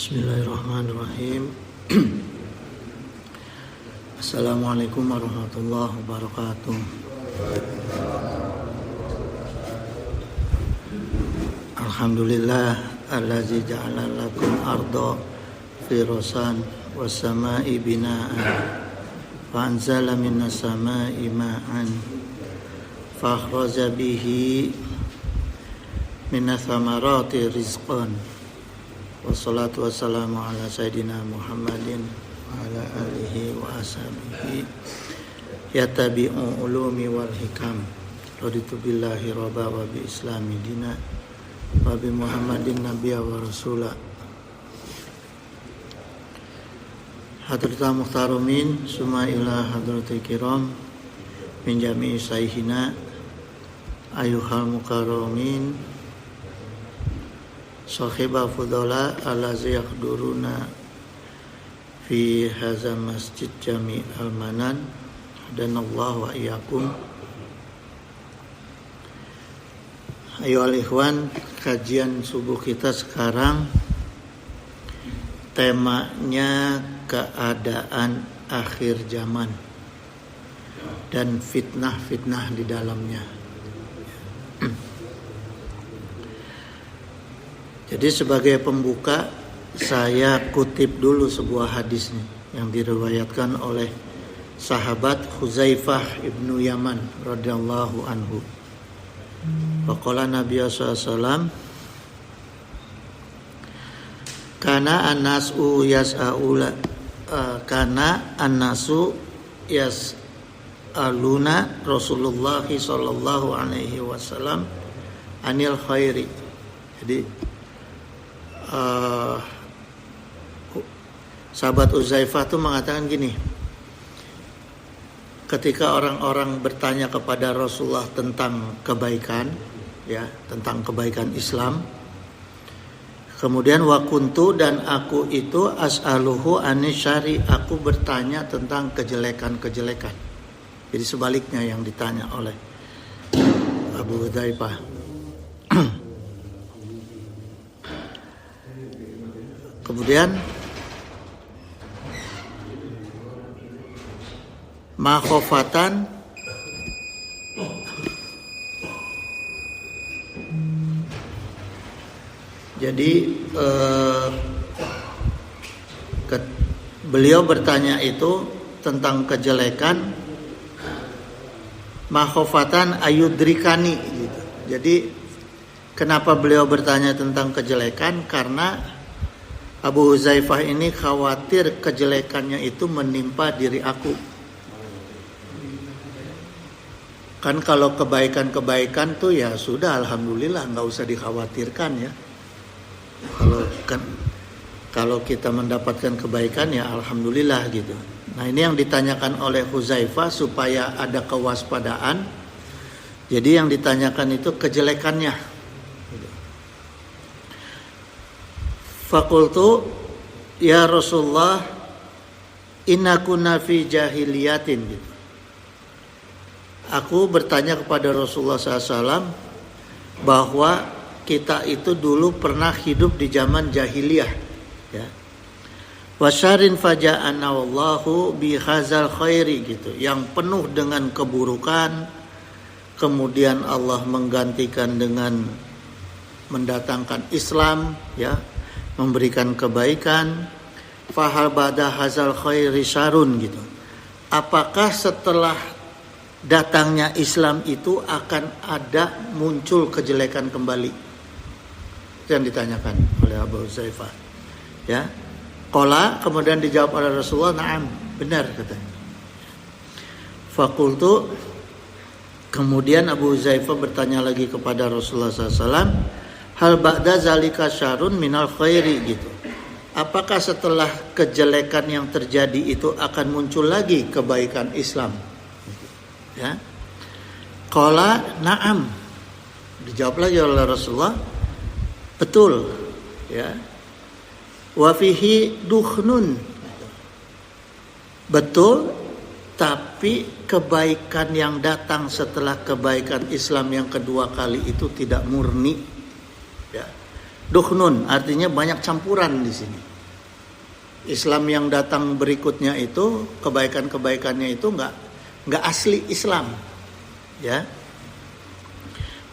Bismillahirrahmanirrahim. Assalamualaikum warahmatullahi wabarakatuh. Alhamdulillah allazi ja'ala lakum arda firasan was samai bina'an fa anzala minas samai ma'an fa akhraja bihi minas thamarati rizqan. Wassalatu wassalamu ala sayyidina Muhammadin wa ala alihi wa ashabihi yatabi'u ulumi wal hikam. Raditu billahi rabba wa bi islami dina wa bi Muhammadin nabiyya wa rasula. Hadratul muhtarumin summa ila hadratil kiram min jami'i sayhina ayuhal mukarramin Sahibah fudala alazi yakduruna fi hazal masjid jami al-manan dan Allah wa iyyakum. Ayo al-ikhwan, kajian subuh kita sekarang temanya keadaan akhir zaman dan fitnah-fitnah di dalamnya. Jadi sebagai pembuka saya kutip dulu sebuah hadis nih yang diriwayatkan oleh sahabat Huzaifah ibnu Yaman radhiyallahu anhu. Faqala Nabi sallallahu alaihi wasallam kana an-nasu yas'aula kana an-nasu yas'aluna Rasulullah sallallahu alaihi wasallam anil khairi. Jadi sahabat Uzaifah itu mengatakan gini, ketika orang-orang bertanya kepada Rasulullah tentang kebaikan, ya, tentang kebaikan Islam, kemudian wa kuntu dan aku itu as'aluhu anisyari, aku bertanya tentang kejelekan-kejelekan. Jadi sebaliknya yang ditanya oleh Abu Uzaifah. Kemudian makhofatan jadi beliau bertanya itu tentang kejelekan makhofatan ayudrikani gitu. Jadi kenapa beliau bertanya tentang kejelekan? Karena Abu Huzaifah ini khawatir kejelekannya itu menimpa diri aku. Kan kalau kebaikan-kebaikan tuh ya sudah, alhamdulillah, nggak usah dikhawatirkan ya. Kalau kita mendapatkan kebaikan ya alhamdulillah gitu. Nah ini yang ditanyakan oleh Huzaifah supaya ada kewaspadaan. Jadi yang ditanyakan itu kejelekannya. Fakultu ya Rasulullah inna kunna fi jahiliyatin gitu. Aku bertanya kepada Rasulullah SAW bahwa kita itu dulu pernah hidup di zaman jahiliyah, ya. Wasyarin faja'ana wallahu bi khazal khairi gitu, yang penuh dengan keburukan, kemudian Allah menggantikan dengan mendatangkan Islam, ya, memberikan kebaikan. Fahal ba'da hazal khairi syarun gitu. Apakah setelah datangnya Islam itu akan ada muncul kejelekan kembali? Itu yang ditanyakan oleh Abu Huzaifah. Ya. Qala, kemudian dijawab oleh Rasulullah, na'am, benar katanya. Fakultu, kemudian Abu Huzaifah bertanya lagi kepada Rasulullah SAW, hal ba'da zalika syarun minal khairi gitu. Apakah setelah kejelekan yang terjadi itu akan muncul lagi kebaikan Islam? Ya. Qala na'am. Dijawab lagi oleh Rasulullah, betul. Ya. Wa fihi dukhnun. Betul, tapi kebaikan yang datang setelah kebaikan Islam yang kedua kali itu tidak murni. Ya. Dukhnun artinya banyak campuran di sini. Islam yang datang berikutnya itu kebaikan-kebaikannya itu nggak asli Islam, ya.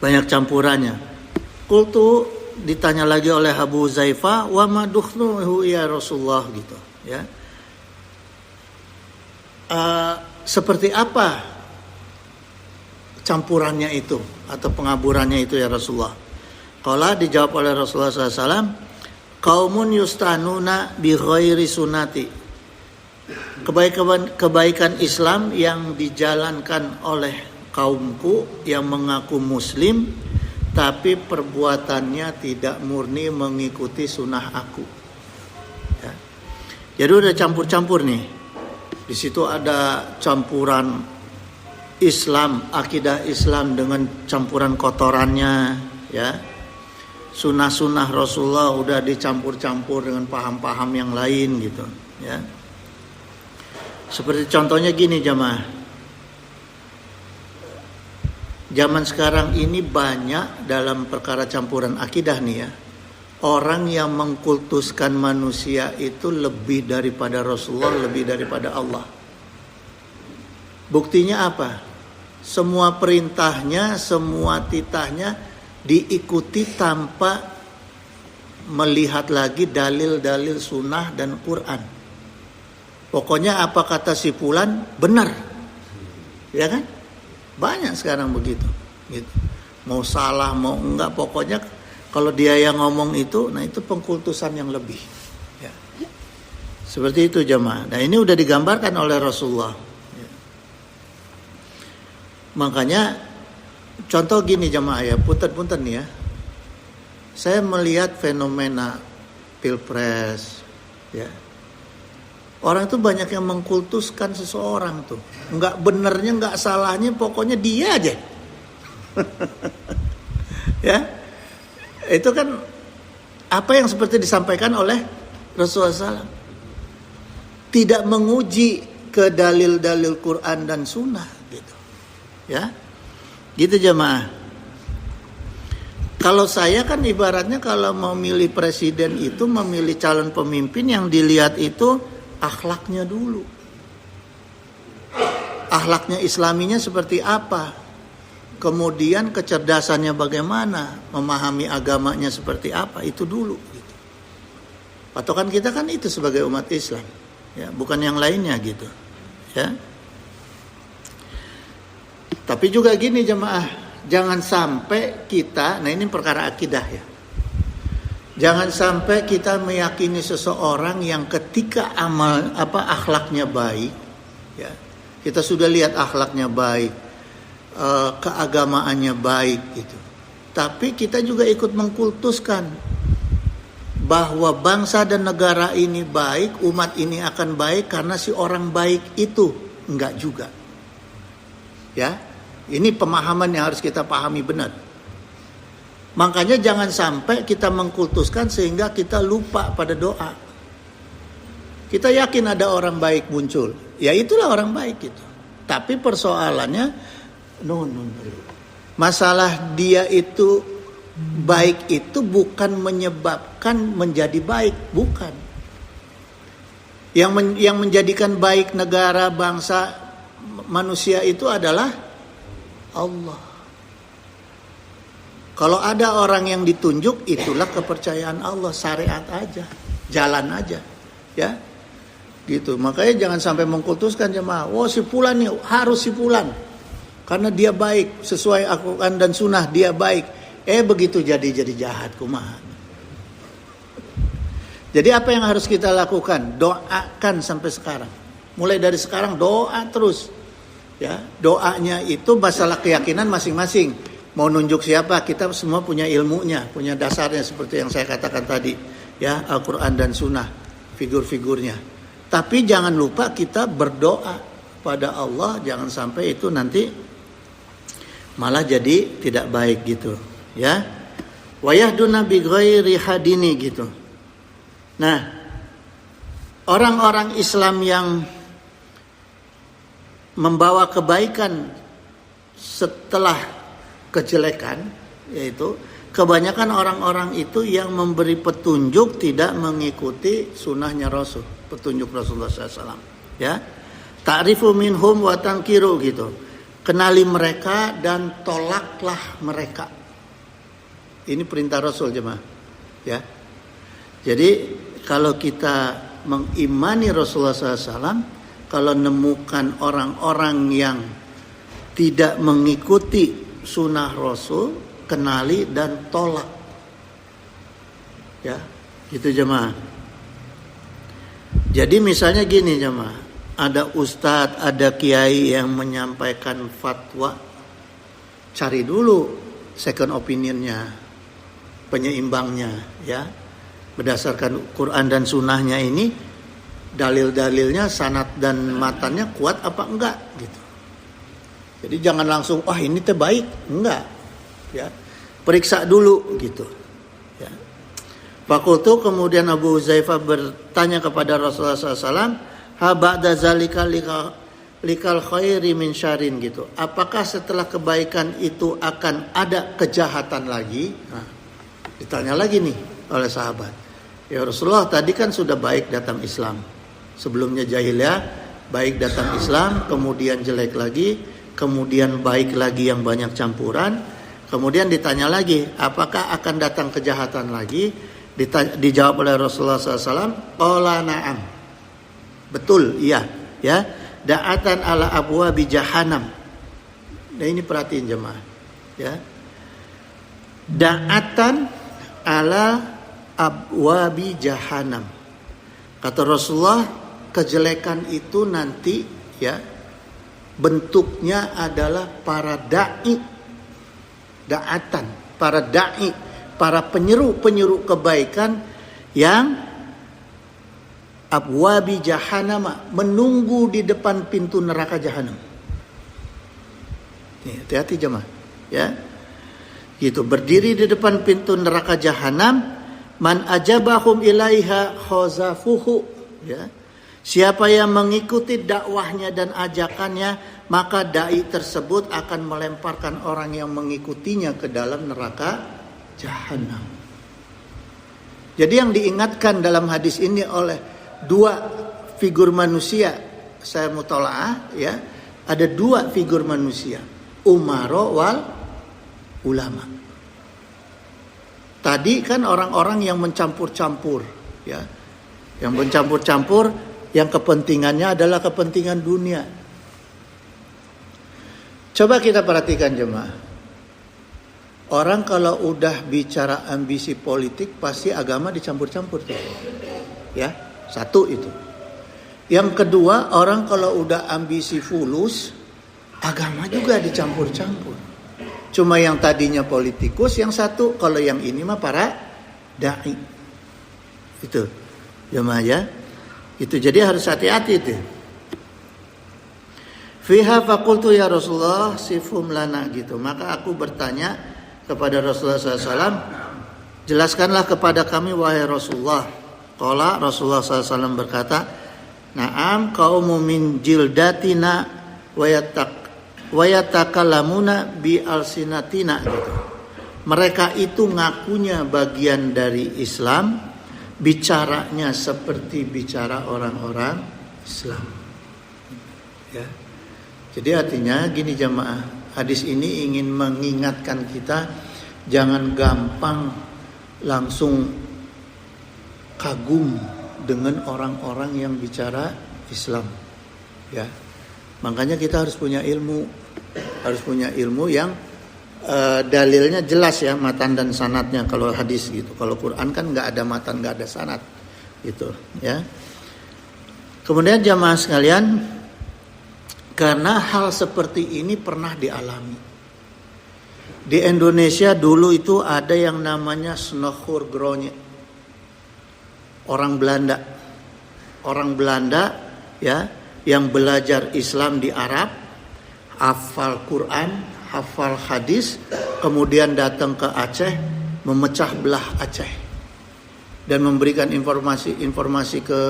Banyak campurannya. Qultu ditanya lagi oleh Abu Zaifah, wa madukhnuhu ya Rasulullah gitu, ya. Seperti apa campurannya itu atau pengaburannya itu ya Rasulullah? Qala dijawab oleh Rasulullah SAW, qaumun yustanuna bi ghairi sunnati. Kebaikan Islam yang dijalankan oleh kaumku yang mengaku muslim tapi perbuatannya tidak murni mengikuti sunnah aku. Ya. Jadi udah campur-campur nih. Di situ ada campuran Islam, akidah Islam dengan campuran kotorannya, ya. Sunnah-sunnah Rasulullah udah dicampur-campur dengan paham-paham yang lain gitu, ya. Seperti contohnya gini jamaah. Zaman sekarang ini banyak dalam perkara campuran akidah nih ya. Orang yang mengkultuskan manusia itu lebih daripada Rasulullah, lebih daripada Allah. Buktinya apa? Semua perintahnya, semua titahnya diikuti tanpa melihat lagi dalil-dalil sunnah dan Quran. Pokoknya apa kata si fulan benar. Ya kan? Banyak sekarang begitu. Gitu. Mau salah, mau enggak, pokoknya kalau dia yang ngomong itu, nah itu pengkultusan yang lebih. Ya. Seperti itu jemaah. Nah ini udah digambarkan oleh Rasulullah. Ya. Makanya contoh gini jemaah ya, punten-punten ya. Saya melihat fenomena pilpres, ya. Orang itu banyak yang mengkultuskan seseorang tuh. Enggak benernya, enggak salahnya, pokoknya dia aja. Ya. Itu kan apa yang seperti disampaikan oleh Rasulullah SAW. Tidak menguji ke dalil-dalil Quran dan Sunnah gitu. Ya, gitu jemaah. Kalau saya kan ibaratnya kalau mau milih presiden itu, memilih calon pemimpin yang dilihat itu akhlaknya dulu. Akhlaknya islaminya seperti apa? Kemudian kecerdasannya bagaimana, memahami agamanya seperti apa, itu dulu. Gitu. Patokan kita kan itu sebagai umat Islam, ya, bukan yang lainnya gitu. Ya. Tapi juga gini jemaah, jangan sampai kita, nah ini perkara akidah ya. Jangan sampai kita meyakini seseorang yang ketika akhlaknya baik, ya, kita sudah lihat akhlaknya baik. Keagamaannya baik gitu. Tapi kita juga ikut mengkultuskan bahwa bangsa dan negara ini baik, umat ini akan baik karena si orang baik itu. Enggak juga. Ya, ini pemahaman yang harus kita pahami benar. Makanya jangan sampai kita mengkultuskan sehingga kita lupa pada doa. Kita yakin ada orang baik muncul, ya itulah orang baik itu. Tapi persoalannya masalah dia itu baik itu bukan menyebabkan menjadi baik, bukan. Yang menjadikan baik negara, bangsa, manusia itu adalah Allah. Kalau ada orang yang ditunjuk, itulah kepercayaan Allah, syariat aja, jalan aja, ya. Gitu. Makanya jangan sampai mengkultuskan jemaah. Oh si fulan nih harus si fulan. Karena dia baik, sesuai Al-Quran dan Sunnah dia baik. Begitu jadi jahat kumaha. Jadi apa yang harus kita lakukan? Doakan sampai sekarang. Mulai dari sekarang doa terus. Ya, doanya itu masalah keyakinan masing-masing. Mau nunjuk siapa? Kita semua punya ilmunya, punya dasarnya seperti yang saya katakan tadi. Ya, Al-Quran dan Sunnah, figur-figurnya. Tapi jangan lupa kita berdoa pada Allah, jangan sampai itu nanti malah jadi tidak baik gitu, ya. Wa yahduna bi ghairi hadini gitu. Nah, orang-orang Islam yang membawa kebaikan setelah kejelekan, yaitu kebanyakan orang-orang itu yang memberi petunjuk tidak mengikuti sunnahnya Rasul, petunjuk Rasulullah SAW. Ya, ta'rifu minhum wa tankiru gitu. Kenali mereka dan tolaklah mereka. Ini perintah Rasul jemaah. Ya, jadi kalau kita mengimani Rasulullah SAW, kalau nemukan orang-orang yang tidak mengikuti sunnah Rasul, kenali dan tolak. Ya, gitu jemaah. Jadi misalnya gini jemaah, ada ustadz, ada kiai yang menyampaikan fatwa, cari dulu second opinionnya, penyeimbangnya, ya. Berdasarkan Quran dan sunnahnya ini, dalil-dalilnya, sanad dan matannya kuat apa enggak gitu. Jadi jangan langsung, wah ini terbaik, enggak. Ya, periksa dulu gitu. Ya. Fakultu, kemudian Abu Huzaifah bertanya kepada Rasulullah SAW, ha ba'da zalika likal khairi min syarin gitu. Apakah setelah kebaikan itu akan ada kejahatan lagi? Nah, ditanya lagi nih oleh sahabat. Ya Rasulullah, tadi kan sudah baik datang Islam. Sebelumnya jahiliyah, baik datang Islam, kemudian jelek lagi, kemudian baik lagi yang banyak campuran. Kemudian ditanya lagi, apakah akan datang kejahatan lagi? Dijawab oleh Rasulullah SAW, qala na'am. Betul, iya. Ya, da'atan ala abwabi jahannam. Nah ini perhatiin jemaah. Ya, da'atan ala abwabi jahannam. Kata Rasulullah, kejelekan itu nanti ya bentuknya adalah para da'i. Da'atan, para da'i, para penyeru kebaikan yang abwabi jahannam, menunggu di depan pintu neraka jahanam. Nih, hati-hati jemaah, ya. Gitu, berdiri di depan pintu neraka jahanam, man ajabahum ilaiha khazafuhu, ya. Siapa yang mengikuti dakwahnya dan ajakannya, maka dai tersebut akan melemparkan orang yang mengikutinya ke dalam neraka jahanam. Jadi yang diingatkan dalam hadis ini oleh dua figur manusia, saya mutalaah ya, ada dua figur manusia, umaro wal ulama. Tadi kan orang-orang yang mencampur-campur, ya, yang mencampur-campur, yang kepentingannya adalah kepentingan dunia. Coba kita perhatikan jemaah. Orang kalau udah bicara ambisi politik, pasti agama dicampur-campur. Ya, satu itu. Yang kedua, orang kalau udah ambisi fulus, agama juga dicampur-campur. Cuma yang tadinya politikus, yang satu, kalau yang ini mah para da'i. Itu jemaah ya. Itu jadi harus hati-hati itu. Fiha faqultu ya Rasulullah sifhum lana gitu. Maka aku bertanya kepada Rasulullah SAW, jelaskanlah kepada kami wahai Rasulullah. Qala Rasulullah SAW berkata, na'am qaumun min jildatina wa yatakallamuna bi alsinatina gitu. Mereka itu ngakunya bagian dari Islam, bicaranya seperti bicara orang-orang Islam. Ya. Jadi artinya gini jamaah, hadis ini ingin mengingatkan kita jangan gampang langsung kagum dengan orang-orang yang bicara Islam. Ya. Makanya kita harus punya ilmu yang dalilnya jelas ya, matan dan sanadnya kalau hadis gitu. Kalau Quran kan nggak ada matan, nggak ada sanad gitu ya. Kemudian jamaah sekalian, karena hal seperti ini pernah dialami di Indonesia dulu, itu ada yang namanya Snokhur Gronje, orang Belanda ya, yang belajar Islam di Arab, hafal Quran, hafal hadis, kemudian datang ke Aceh, memecah belah Aceh dan memberikan informasi ke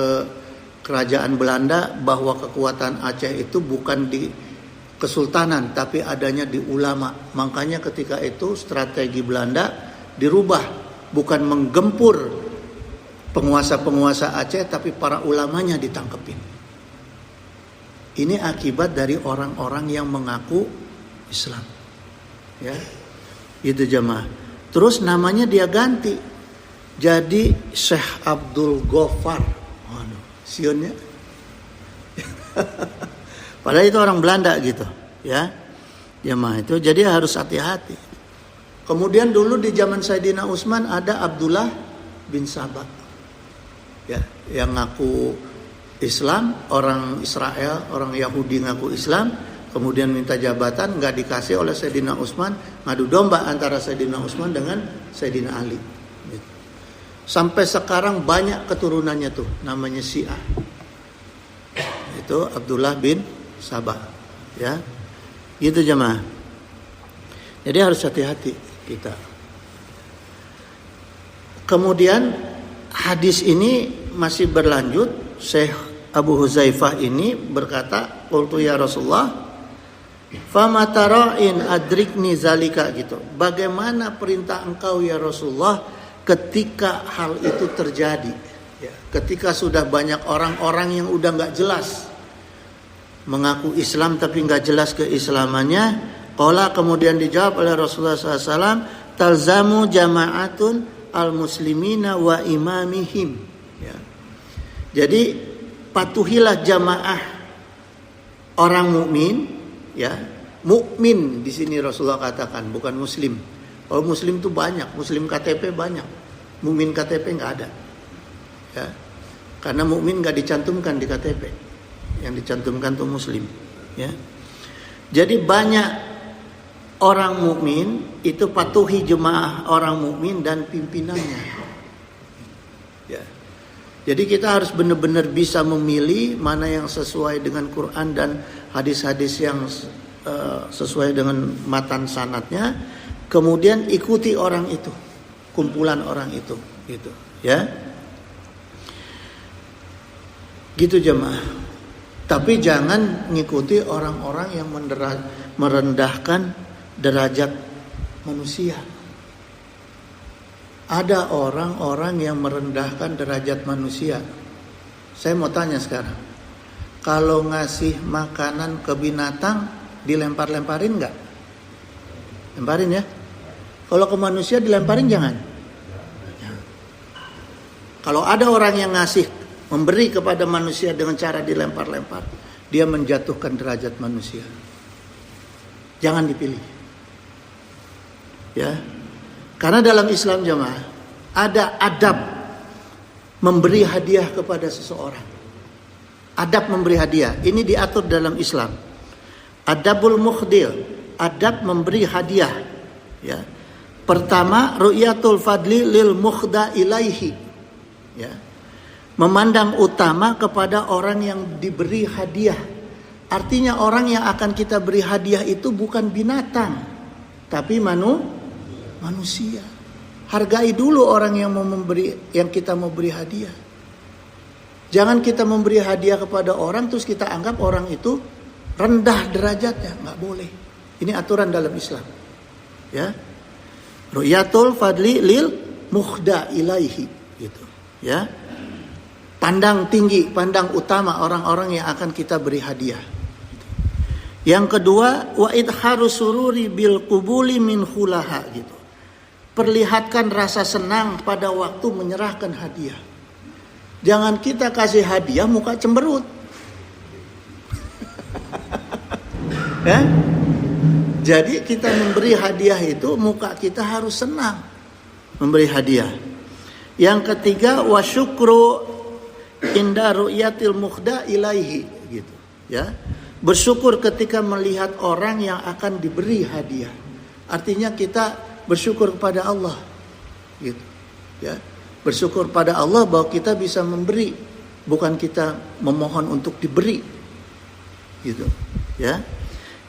kerajaan Belanda bahwa kekuatan Aceh itu bukan di kesultanan tapi adanya di ulama. Makanya ketika itu strategi Belanda dirubah, bukan menggempur penguasa-penguasa Aceh, tapi para ulamanya ditangkepin. Ini akibat dari orang-orang yang mengaku Islam. Ya, itu jemaah. Terus namanya dia ganti jadi Syekh Abdul Ghaffar. Waduh, sionnya. Padahal itu orang Belanda gitu, ya. Jemaah itu jadi harus hati-hati. Kemudian dulu di zaman Sayyidina Utsman ada Abdullah bin Sabah. Ya, yang ngaku Islam, orang Israel, orang Yahudi ngaku Islam, kemudian minta jabatan, nggak dikasih oleh Sayyidina Utsman, ngadu domba antara Sayyidina Utsman dengan Sayyidina Ali. Sampai sekarang banyak keturunannya tuh, namanya Syiah. Itu Abdullah bin Sabah, ya. Gitu jemaah. Jadi harus hati-hati kita. Kemudian hadis ini masih berlanjut. Syekh Abu Huzaifah ini berkata, qultu ya Rasulullah, fama tara'in adrikni zalika, gitu. Bagaimana perintah engkau ya Rasulullah ketika hal itu terjadi? Ya, ketika sudah banyak orang-orang yang udah nggak jelas mengaku Islam tapi nggak jelas keislamannya. Qala, kemudian dijawab oleh Rasulullah SAW, talzamu jama'atun al-muslimina wa imamihim. Ya. Jadi patuhilah jamaah orang mukmin, ya. Mukmin di sini Rasulullah katakan, bukan muslim. Kalau muslim itu banyak, muslim KTP banyak, mukmin KTP nggak ada. Ya. Karena mukmin nggak dicantumkan di KTP, yang dicantumkan tuh muslim. Ya. Jadi banyak orang mukmin itu patuhi jemaah orang mukmin dan pimpinannya. Ya. Jadi kita harus benar-benar bisa memilih mana yang sesuai dengan Quran dan hadis-hadis yang sesuai dengan matan sanadnya. Kemudian ikuti orang itu, kumpulan orang itu, gitu. Ya. Gitu jemaah. Tapi jangan ngikuti orang-orang yang merendahkan derajat manusia. Ada orang-orang yang merendahkan derajat manusia. Saya mau tanya sekarang, kalau ngasih makanan ke binatang dilempar-lemparin nggak? Lemparin ya. Kalau ke manusia dilemparin jangan. Kalau ada orang yang ngasih, memberi kepada manusia dengan cara dilempar-lempar, dia menjatuhkan derajat manusia. Jangan dipilih. Ya. Karena dalam Islam jemaah ada adab memberi hadiah kepada seseorang. Adab memberi hadiah ini diatur dalam Islam. Adabul mukhdil, adab memberi hadiah. Ya. Pertama, ru'yatul fadli lil mukhda ilaihi. Ya. Memandang utama kepada orang yang diberi hadiah. Artinya orang yang akan kita beri hadiah itu bukan binatang, tapi manusia. Hargai dulu orang yang mau memberi, yang kita mau beri hadiah. Jangan kita memberi hadiah kepada orang terus kita anggap orang itu rendah derajatnya, nggak boleh. Ini aturan dalam Islam. Ya. Ru'yatul fadli lil mukhda ilaihi, gitu. Ya. Pandang tinggi, pandang utama orang-orang yang akan kita beri hadiah. Yang kedua, wa idharu sururi bil qubuli min khulaha, gitu. Perlihatkan rasa senang pada waktu menyerahkan hadiah. Jangan kita kasih hadiah muka cemberut. Ya? Jadi kita memberi hadiah itu muka kita harus senang memberi hadiah. Yang ketiga, wa syukru inda ru'yatil mukhda ilaihi, gitu. Ya. Bersyukur ketika melihat orang yang akan diberi hadiah. Artinya kita bersyukur kepada Allah, gitu. Ya. Bersyukur pada Allah bahwa kita bisa memberi, bukan kita memohon untuk diberi, gitu. Ya.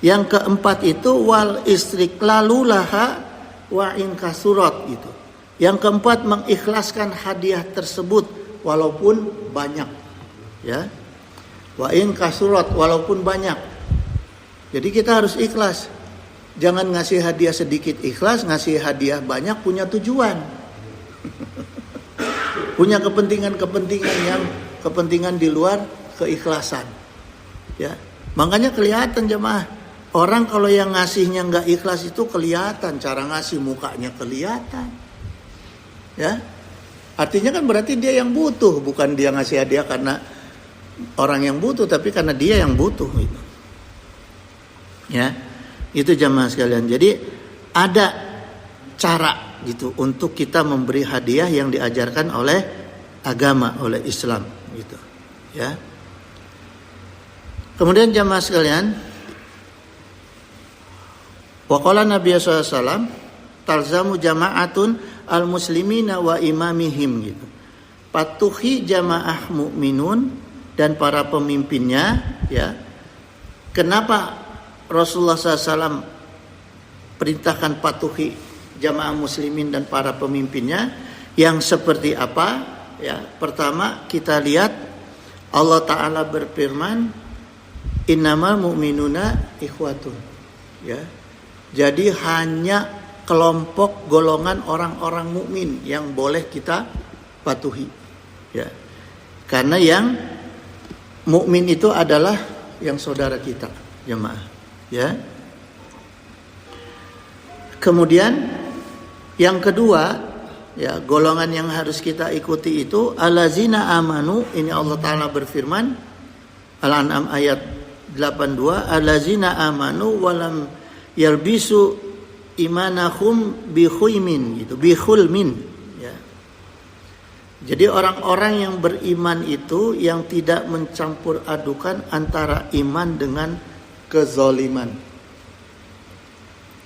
Yang keempat itu wal istiqlalu laha wa in kasurat, gitu. Yang keempat, mengikhlaskan hadiah tersebut walaupun banyak. Ya. Wa in kasurat, walaupun banyak. Jadi kita harus ikhlas. Jangan ngasih hadiah sedikit ikhlas, ngasih hadiah banyak punya tujuan. Punya kepentingan-kepentingan yang kepentingan di luar keikhlasan. Ya. Makanya kelihatan jemaah, orang kalau yang ngasihnya nggak ikhlas itu kelihatan, cara ngasih mukanya kelihatan. Ya. Artinya kan berarti dia yang butuh, bukan dia ngasih hadiah karena orang yang butuh, tapi karena dia yang butuh gitu. Ya. Itu jamaah sekalian. Jadi ada cara gitu untuk kita memberi hadiah yang diajarkan oleh agama, oleh Islam gitu. Ya. Kemudian jamaah sekalian, wa qala Nabi sallallahu alaihi wasallam talzamu jama'atun al-muslimina wa imamihim gitu. Patuhi jamaah mukminun dan para pemimpinnya ya. Kenapa Rasulullah SAW perintahkan patuhi jamaah muslimin dan para pemimpinnya yang seperti apa? Ya, pertama kita lihat Allah Ta'ala berfirman, innamal mu'minuna ikhwatun. Ya, jadi hanya kelompok golongan orang-orang mukmin yang boleh kita patuhi. Ya, karena yang mukmin itu adalah yang saudara kita, jemaah. Ya. Kemudian yang kedua, ya, golongan yang harus kita ikuti itu allazina amanu, ini Allah Taala berfirman Al-An'am ayat 82, allazina amanu walam yalbisu imanahum bikhulmin gitu, bikhulmin ya. Jadi orang-orang yang beriman itu yang tidak mencampur adukan antara iman dengan kezaliman.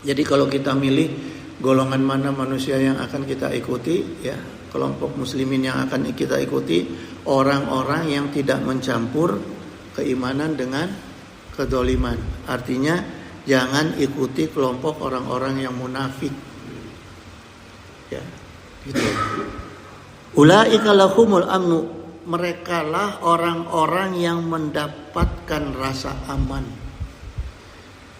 Jadi kalau kita milih golongan mana manusia yang akan kita ikuti, ya, kelompok muslimin yang akan kita ikuti orang-orang yang tidak mencampur keimanan dengan kezaliman. Artinya jangan ikuti kelompok orang-orang yang munafik. Ya, gitu. Ulaika lahumul amnu, merekalah orang-orang yang mendapatkan rasa aman.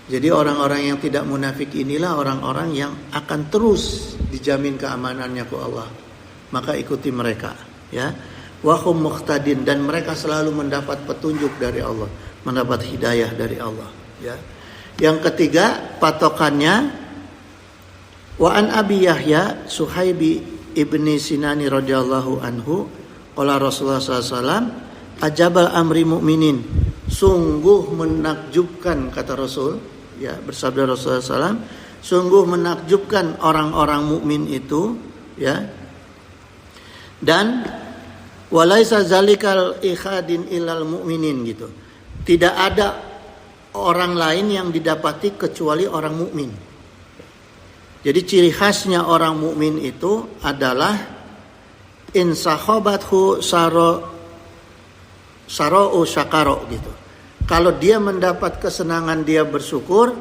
Jadi orang-orang yang tidak munafik inilah orang-orang yang akan terus dijamin keamanannya ke Allah. Maka ikuti mereka, ya. Wa hum muhtadin, dan mereka selalu mendapat petunjuk dari Allah, mendapat hidayah dari Allah, ya. Yang ketiga patokannya, wa an Abi Yahya Suhaibi ibni Sinani radhiyallahu anhu qala Rasulullah sallallahu alaihi wasallam ajabal amri mu'minin, sungguh menakjubkan, kata Rasul, ya, bersabda Rasulullah SAW, sungguh menakjubkan orang-orang mukmin itu, ya. Dan walaisa zalikal ikhadin ilal mu'minin gitu. Tidak ada orang lain yang didapati kecuali orang mukmin. Jadi ciri khasnya orang mukmin itu adalah insahobathu sara'u syakaro gitu. Kalau dia mendapat kesenangan dia bersyukur,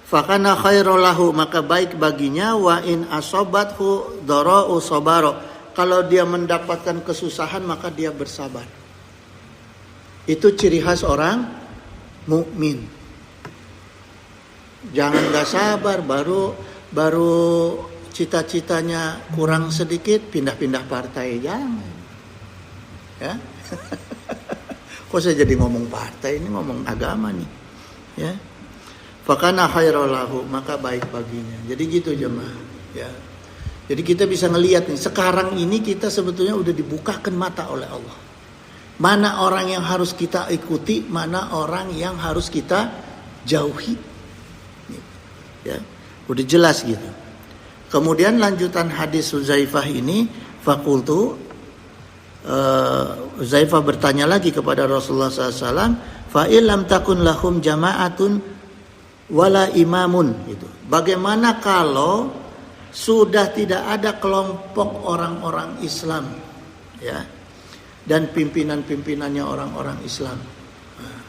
fakana khairul lahu, maka baik baginya, wa in asobathu dara'u sabaro. Kalau dia mendapatkan kesusahan maka dia bersabar. Itu ciri khas orang mukmin. Jangan enggak sabar baru cita-citanya kurang sedikit pindah-pindah partai, jangan. Ya. Kok saya jadi ngomong partai, ini ngomong agama nih, ya. Fakana khairul lahu, maka baik baginya. Jadi gitu jemaah, ya. Jadi kita bisa ngelihat nih, sekarang ini kita sebetulnya udah dibukakan mata oleh Allah. Mana orang yang harus kita ikuti, mana orang yang harus kita jauhi. Ya, udah jelas gitu. Kemudian lanjutan hadis Huzaifah ini, fakultu, Zaifah bertanya lagi kepada Rasulullah SAW, fa illam takun lahum jama'atun wala imamun gitu. Bagaimana kalau sudah tidak ada kelompok orang-orang Islam, ya, dan pimpinan-pimpinannya orang-orang Islam. Nah,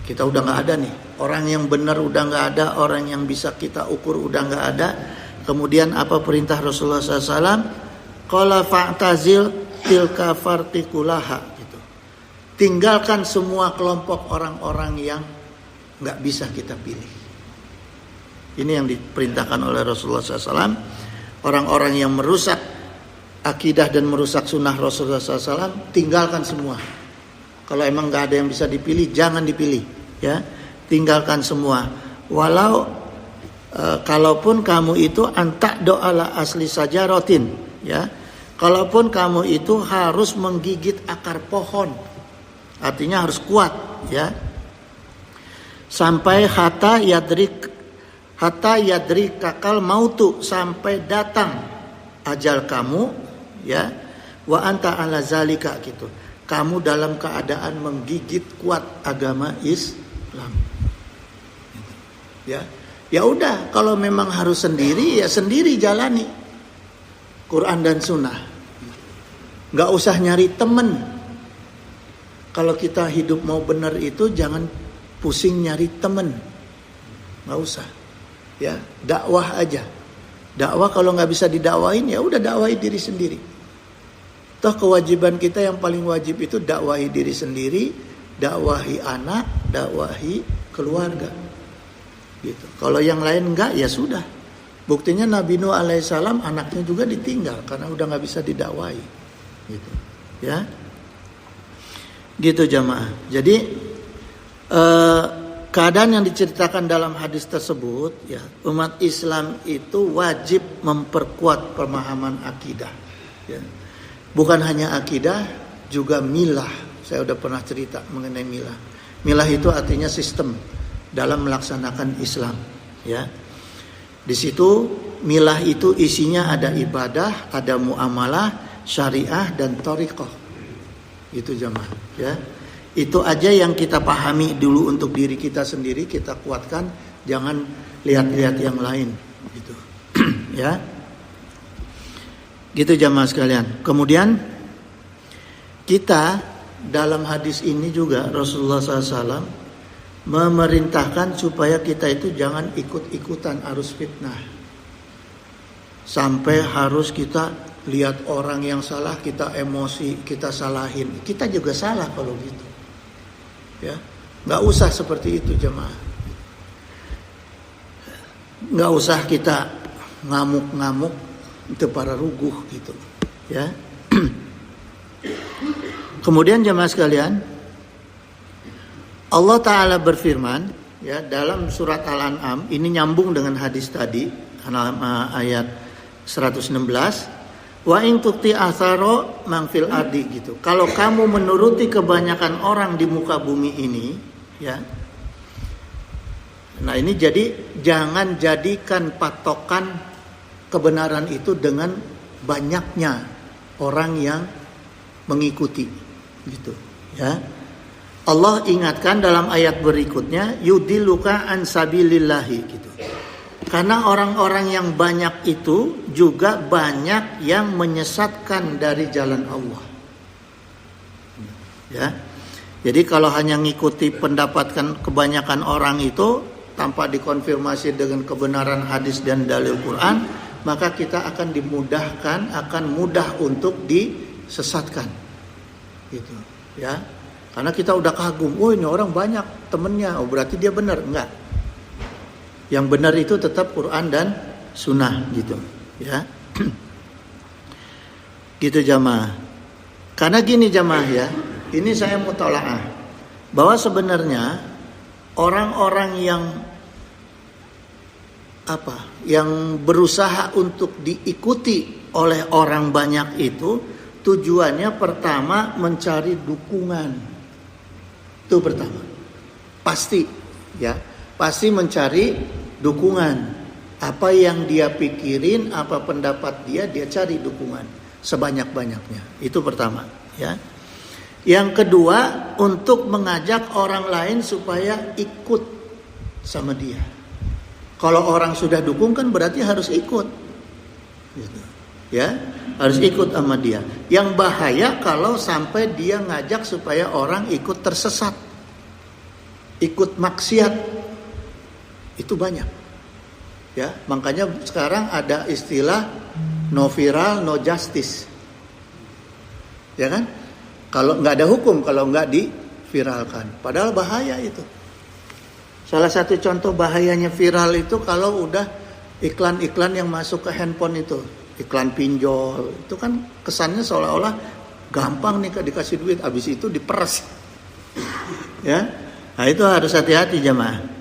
kita udah nggak ada nih, orang yang benar udah nggak ada, orang yang bisa kita ukur udah nggak ada. Kemudian apa perintah Rasulullah SAW? Qala fa'tazil tilka fartikulaha gitu. Tinggalkan semua kelompok orang-orang yang nggak bisa kita pilih. Ini yang diperintahkan oleh Rasulullah SAW. Orang-orang yang merusak akidah dan merusak sunnah Rasulullah SAW, tinggalkan semua. Kalau emang nggak ada yang bisa dipilih, jangan dipilih, ya. Tinggalkan semua. Walau kalaupun kamu itu antak do'ala asli sajaratin, ya. Kalaupun kamu itu harus menggigit akar pohon, artinya harus kuat, ya. Sampai hatta yadrik kakal mautu, sampai datang ajal kamu, ya. Wa anta ala zalika, gitu. Kamu dalam keadaan menggigit kuat agama Islam. Ya. Ya udah, kalau memang harus sendiri, ya sendiri jalani Quran dan Sunnah. Nggak usah nyari temen. Kalau kita hidup mau benar itu jangan pusing nyari temen. Nggak usah. Ya, dakwah aja. Dakwah kalau nggak bisa didakwain, ya udah dakwahi diri sendiri. Toh kewajiban kita yang paling wajib itu dakwahi diri sendiri, dakwahi anak, dakwahi keluarga. Gitu. Kalau yang lain enggak, ya sudah. Buktinya Nabi Nuh alaihissalam anaknya juga ditinggal karena udah nggak bisa didakwahi. Gitu. Ya. Gitu jamaah. Jadi keadaan yang diceritakan dalam hadis tersebut, ya, umat Islam itu wajib memperkuat pemahaman akidah. Ya. Bukan hanya akidah, juga milah. Saya udah pernah cerita mengenai milah. Milah itu artinya sistem dalam melaksanakan Islam. Ya, di situ milah itu isinya ada ibadah, ada muamalah, syariah dan thariqah. Itu jamaah. Ya, itu aja yang kita pahami dulu untuk diri kita sendiri, kita kuatkan. Jangan lihat-lihat yang lain. Gitu. Ya. Gitu jamaah sekalian. Kemudian kita dalam hadis ini juga Rasulullah SAW memerintahkan supaya kita itu jangan ikut-ikutan arus fitnah. Sampai harus kita lihat orang yang salah, kita emosi, kita salahin. Kita juga salah kalau gitu. Ya, nggak usah seperti itu jemaah. Nggak usah kita ngamuk-ngamuk, itu para ruguh gitu. Ya. Kemudian jemaah sekalian, Allah Ta'ala berfirman, ya, dalam surat Al-An'am, ini nyambung dengan hadis tadi, ayat 116, wa in tuti atharo man fil ardi, gitu. Kalau kamu menuruti kebanyakan orang di muka bumi ini, ya. Nah, ini jadi jangan jadikan patokan kebenaran itu dengan banyaknya orang yang mengikuti, gitu, ya. Allah ingatkan dalam ayat berikutnya, yudilluka an sabilillahi, gitu. Karena orang-orang yang banyak itu juga banyak yang menyesatkan dari jalan Allah. Ya. Jadi kalau hanya ngikuti pendapatkan kebanyakan orang itu tanpa dikonfirmasi dengan kebenaran hadis dan dalil Quran, maka kita akan dimudahkan, akan mudah untuk disesatkan. Gitu, ya. Karena kita udah kagum, oh ini orang banyak temennya, oh berarti dia benar. Enggak. Yang benar itu tetap Quran dan Sunnah, gitu, ya. Gitu jamaah. Karena gini jamaah, ya, ini saya mutalaah bahwa sebenarnya orang-orang yang berusaha untuk diikuti oleh orang banyak itu tujuannya pertama mencari dukungan. Itu pertama. Pasti, ya. Pasti mencari dukungan. Apa yang dia pikirin, apa pendapat dia cari dukungan sebanyak-banyaknya. Itu pertama, ya. Yang kedua, untuk mengajak orang lain supaya ikut sama dia. Kalau orang sudah dukung kan berarti harus ikut. Gitu. Ya, harus ikut sama dia. Yang bahaya kalau sampai dia ngajak supaya orang ikut tersesat, ikut maksiat, itu banyak. Ya, makanya sekarang ada istilah no viral, no justice. Ya kan? Kalau nggak ada hukum, kalau nggak diviralkan. Padahal bahaya itu. Salah satu contoh bahayanya viral itu kalau udah iklan-iklan yang masuk ke handphone itu, iklan pinjol, itu kan kesannya seolah-olah gampang nih dikasih duit, habis itu diperes. Ya, nah itu harus hati-hati jemaah.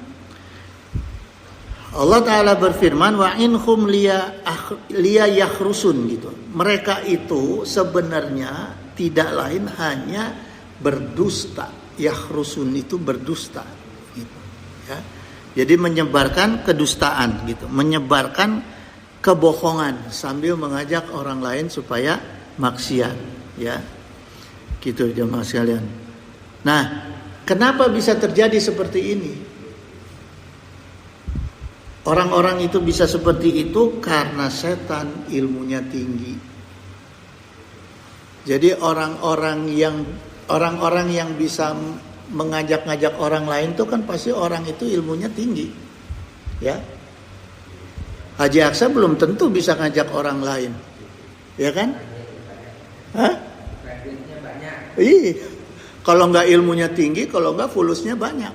Allah Ta'ala berfirman, wa inhum liya yakhrusun gitu. Mereka itu sebenarnya tidak lain hanya berdusta. Yakhrusun itu berdusta. Ya. Jadi menyebarkan kedustaan gitu, menyebarkan kebohongan sambil mengajak orang lain supaya maksiat, ya. Gitu jemaah sekalian. Nah, kenapa bisa terjadi seperti ini? Orang-orang itu bisa seperti itu karena setan ilmunya tinggi. Jadi orang-orang yang bisa mengajak-ngajak orang lain itu kan pasti orang itu ilmunya tinggi, ya. Haji Aksa belum tentu bisa ngajak orang lain, ya kan? Hah? Iya. Kalau nggak ilmunya tinggi, kalau nggak fulusnya banyak,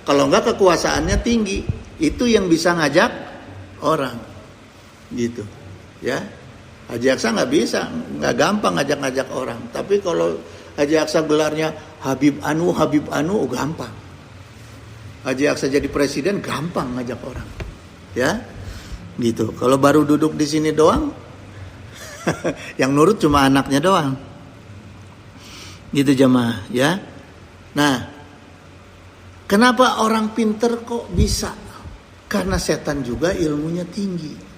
kalau nggak kekuasaannya tinggi, itu yang bisa ngajak orang, gitu, ya. Haji Aksa nggak bisa, nggak gampang ngajak-ngajak orang. Tapi kalau Haji Aksa gelarnya Habib Anu, gampang. Haji Aksa jadi presiden gampang ngajak orang, ya, gitu. Kalau baru duduk di sini doang, yang nurut cuma anaknya doang, gitu jemaah, ya. Nah, kenapa orang pinter kok bisa? Karena setan juga ilmunya tinggi.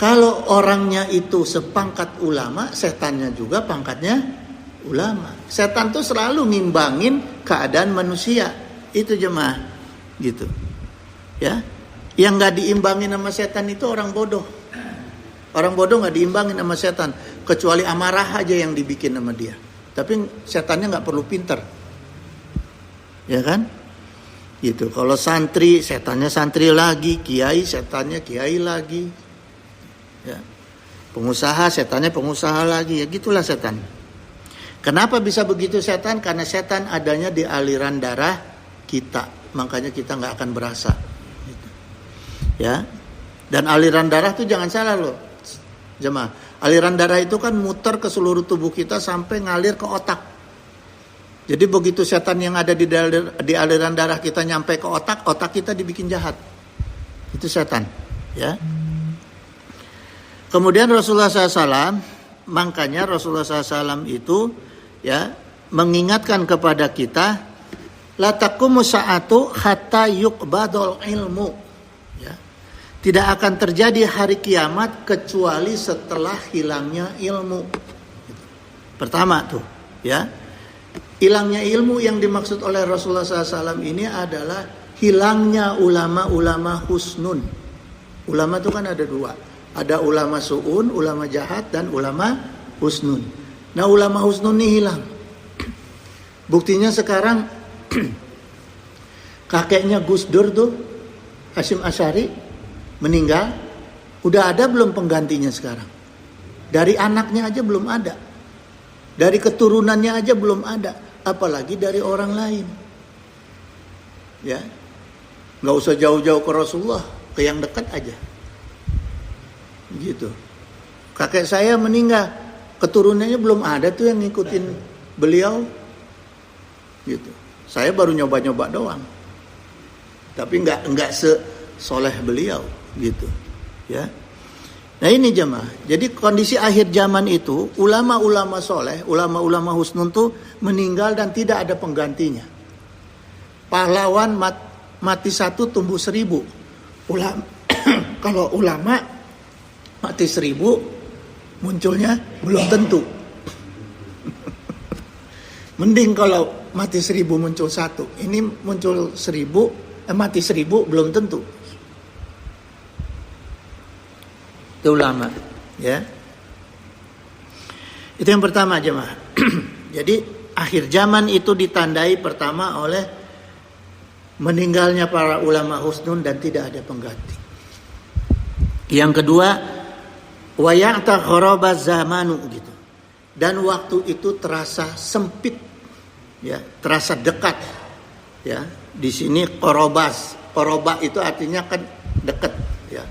Kalau orangnya itu sepangkat ulama, setannya juga pangkatnya ulama. Setan tuh selalu ngimbangin keadaan manusia. Itu jemaah, gitu, ya. Yang nggak diimbangin sama setan itu orang bodoh. Orang bodoh nggak diimbangin sama setan, kecuali amarah aja yang dibikin sama dia. Tapi setannya nggak perlu pinter, ya kan? Gitu. Kalau santri, setannya santri lagi, kiai, setannya kiai lagi, ya. Pengusaha, setannya pengusaha lagi, ya gitulah setan. Kenapa bisa begitu setan? Karena setan adanya di aliran darah kita, makanya kita nggak akan berasa, gitu. Ya. Dan aliran darah tuh jangan salah loh, jemaah. Aliran darah itu kan muter ke seluruh tubuh kita sampai ngalir ke otak. Jadi begitu setan yang ada di aliran darah kita nyampe ke otak, otak kita dibikin jahat. Itu setan, ya. Kemudian Rasulullah SAW, makanya Rasulullah SAW itu, ya, mengingatkan kepada kita, la taqumu sa'atu hatta yuqbadul ilmu. Ya. Tidak akan terjadi hari kiamat kecuali setelah hilangnya ilmu. Pertama tuh, ya. Hilangnya ilmu yang dimaksud oleh Rasulullah SAW ini adalah hilangnya ulama-ulama husnun. Ulama itu kan ada dua. Ada ulama su'un, ulama jahat, dan ulama husnun. Nah, ulama husnun ini hilang. Buktinya sekarang kakeknya Gus Dur tuh, Hasyim Asy'ari, meninggal. Udah ada belum penggantinya sekarang? Dari anaknya aja belum ada. Dari keturunannya aja belum ada. Apalagi dari orang lain. Ya, nggak usah jauh-jauh ke Rasulullah, ke yang dekat aja. Gitu. Kakek saya meninggal, keturunannya belum ada tuh yang ngikutin beliau. Gitu. Saya baru nyoba-nyoba doang. Tapi enggak sesoleh beliau, gitu. Ya. Nah ini jemaah. Jadi kondisi akhir zaman itu, ulama-ulama soleh, ulama-ulama husnun tuh meninggal dan tidak ada penggantinya. Pahlawan mati 1 tumbuh 1000. Kalau ulama mati 1000, munculnya belum tentu. Mending kalau mati 1000 muncul 1. Ini muncul 1000, mati 1000 belum tentu. Itu ulama, ya. Itu yang pertama jemaah. Jadi akhir zaman itu ditandai pertama oleh meninggalnya para ulama husnun dan tidak ada pengganti. Yang kedua, wa ya'ta kharaba zamanu gitu. Dan waktu itu terasa sempit, ya, terasa dekat. Ya, di sini korobas. Koroba itu artinya kan dekat. Ya.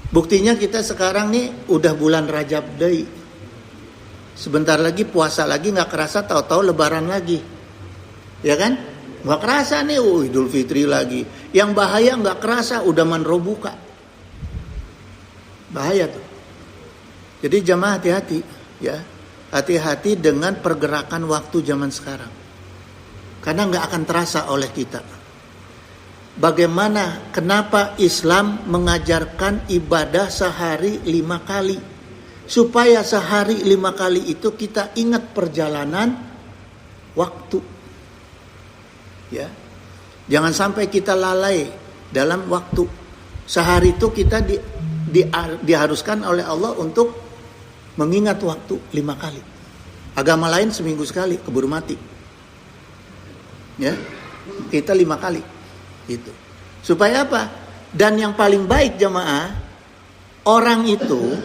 Buktinya kita sekarang nih udah bulan Rajab deui. Sebentar lagi puasa lagi, nggak kerasa tahu-tahu Lebaran lagi, ya kan? Nggak kerasa nih, Idul Fitri lagi. Yang bahaya nggak kerasa udah manrobuka. Bahaya tuh. Jadi jamaah hati-hati, ya. Hati-hati dengan pergerakan waktu zaman sekarang. Karena nggak akan terasa oleh kita. Bagaimana, kenapa Islam mengajarkan ibadah sehari 5 kali? Supaya sehari 5 kali itu kita ingat perjalanan waktu. Ya. Jangan sampai kita lalai dalam waktu. Sehari itu kita diharuskan oleh Allah untuk mengingat waktu 5 kali. Agama lain seminggu sekali, keburu mati. Ya, kita 5 kali. Itu. Supaya apa? Dan yang paling baik jamaah, orang itu,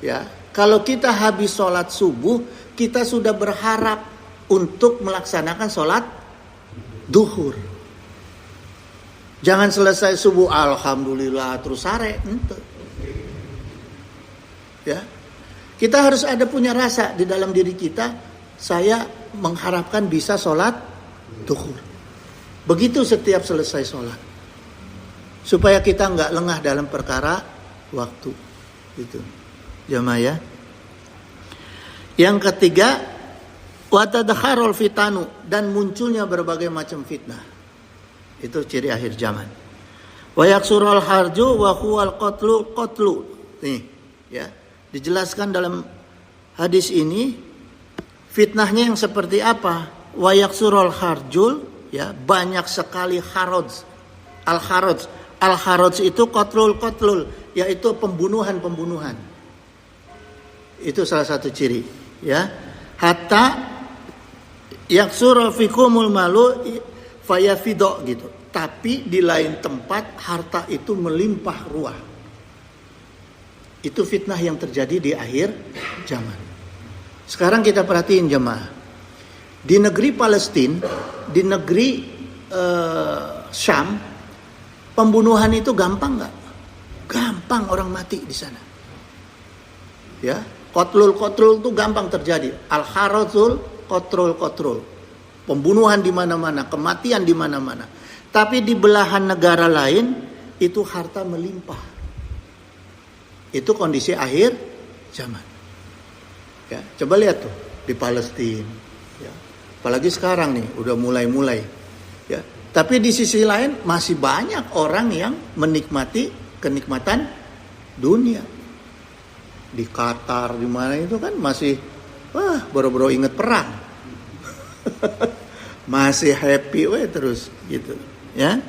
ya, kalau kita habis sholat subuh, kita sudah berharap untuk melaksanakan sholat duhur. Jangan selesai subuh, alhamdulillah, terus sare. Ente. Ya. Kita harus ada punya rasa di dalam diri kita, saya mengharapkan bisa sholat duhur. Begitu setiap selesai sholat. Supaya kita nggak lengah dalam perkara waktu. Gitu. Jamaah ya. Yang ketiga, watadakharul fitanu, dan munculnya berbagai macam fitnah. Itu ciri akhir zaman. Wa yaksurul harju wa huwal qatlu. Nih, ya. Dijelaskan dalam hadis ini fitnahnya yang seperti apa? Wa yaksurul harjul, ya, banyak sekali haraj. Al-haraj itu qatlul, yaitu pembunuhan. Itu salah satu ciri, ya. Hatta yaksura fikumul malu fayafido gitu. Tapi di lain tempat harta itu melimpah ruah. Itu fitnah yang terjadi di akhir zaman. Sekarang kita perhatiin jemaah. Di negeri Palestina, di negeri Syam, pembunuhan itu gampang nggak? Gampang orang mati di sana. Ya, qatlul itu gampang terjadi. Al-haratul qatlul. Pembunuhan di mana-mana, kematian di mana-mana. Tapi di belahan negara lain itu harta melimpah. Itu kondisi akhir zaman. Ya, coba lihat tuh di Palestina. Ya, apalagi sekarang nih udah mulai. Ya, tapi di sisi lain masih banyak orang yang menikmati kenikmatan dunia. Di Qatar di mana itu kan masih boro-boro inget perang. Masih happy terus gitu, ya.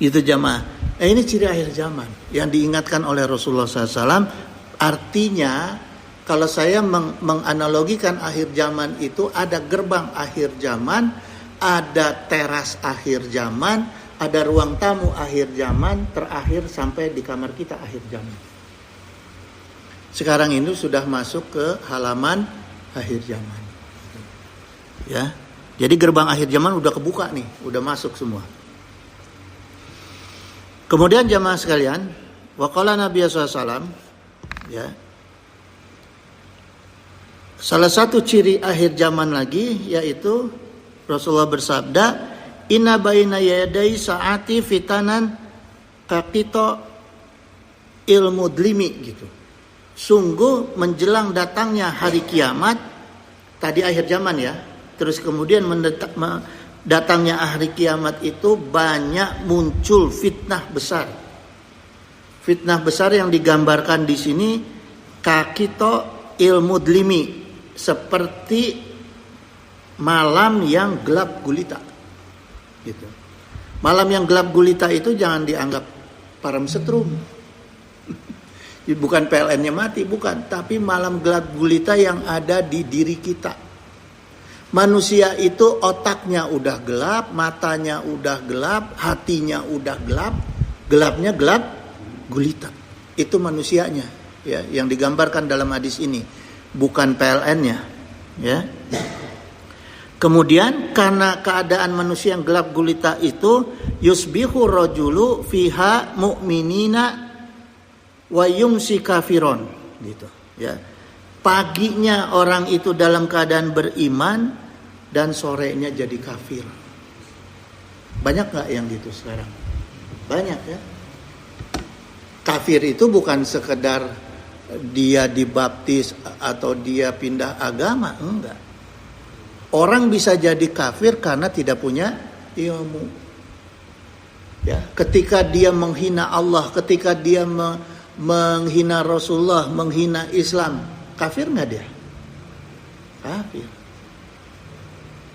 Gitu jamaah. Ini ciri akhir zaman yang diingatkan oleh Rasulullah SAW. Artinya kalau saya menganalogikan akhir zaman itu ada gerbang akhir zaman, ada teras akhir zaman, ada ruang tamu akhir zaman, terakhir sampai di kamar kita akhir zaman. Sekarang ini sudah masuk ke halaman akhir zaman. Ya, jadi gerbang akhir zaman udah kebuka nih, udah masuk semua. Kemudian jamaah sekalian, waqala Nabi SAW, ya, salah satu ciri akhir zaman lagi yaitu Rasulullah bersabda, inna baina yaday saati fitanan kaqita ilmudlimi gitu. Sungguh menjelang datangnya hari kiamat, tadi akhir zaman ya, terus kemudian datangnya hari kiamat itu banyak muncul fitnah besar. Fitnah besar yang digambarkan di sini kakito ilmudlimi, seperti malam yang gelap gulita. Gitu. Malam yang gelap gulita itu jangan dianggap parem setrum. Bukan PLN-nya mati, bukan, tapi malam gelap gulita yang ada di diri kita. Manusia itu otaknya udah gelap, matanya udah gelap, hatinya udah gelap, gelapnya gelap gulita. Itu manusianya, ya, yang digambarkan dalam hadis ini, bukan PLN-nya, ya. Kemudian karena keadaan manusia yang gelap gulita itu, yusbihu rajulu fiha mu'minina wa yumsi kafiron, gitu ya. Paginya orang itu dalam keadaan beriman dan sorenya jadi kafir. Banyak nggak yang gitu sekarang? Banyak ya. Kafir itu bukan sekedar dia dibaptis atau dia pindah agama, enggak. Orang bisa jadi kafir karena tidak punya ilmu. Ya, ketika dia menghina Allah, ketika dia menghina Rasulullah, menghina Islam, kafir nggak dia? Kafir.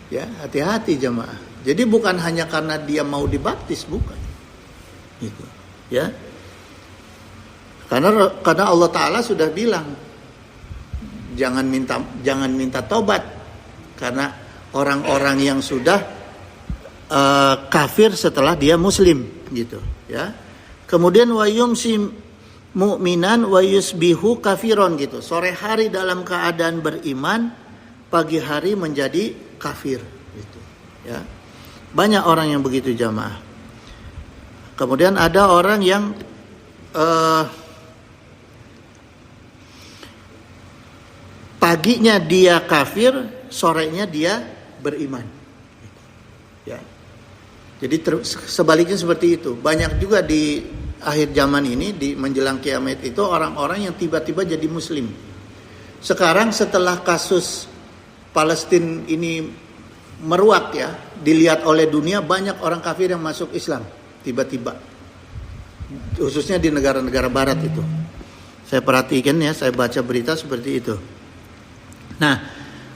Ya, hati-hati jemaah. Jadi bukan hanya karena dia mau dibaptis, bukan. Gitu. Ya. Karena Allah Ta'ala sudah bilang, jangan minta taubat. Karena orang-orang yang sudah kafir setelah dia muslim, gitu ya. Kemudian wa yumsi mu'minan wa yusbihu kafiron, gitu. Sore hari dalam keadaan beriman, pagi hari menjadi kafir, gitu ya. Banyak orang yang begitu jamaah. Kemudian ada orang yang paginya dia kafir, sorenya dia beriman. Ya. Jadi sebaliknya seperti itu. Banyak juga di akhir zaman ini, di menjelang kiamat itu, orang-orang yang tiba-tiba jadi muslim. Sekarang setelah kasus Palestina ini meruak ya, dilihat oleh dunia, banyak orang kafir yang masuk Islam tiba-tiba. Khususnya di negara-negara barat itu. Saya perhatikan ya, saya baca berita seperti itu. Nah,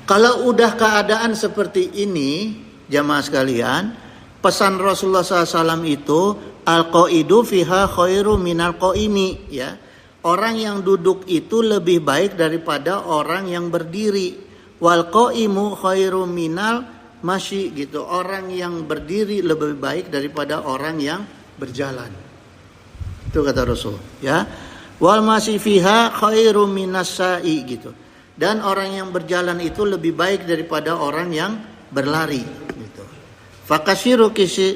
kalau udah keadaan seperti ini, jamaah sekalian, pesan Rasulullah SAW itu, al-qaidu fiha khairu minal qaimi, ya. Orang yang duduk itu lebih baik daripada orang yang berdiri. Wal qaimu khairu minal masyi, gitu. Orang yang berdiri lebih baik daripada orang yang berjalan. Itu kata Rasul, ya. Wal masyi fiha khairu minas sa'i, gitu. Dan orang yang berjalan itu lebih baik daripada orang yang berlari, gitu. Fakasiru kisi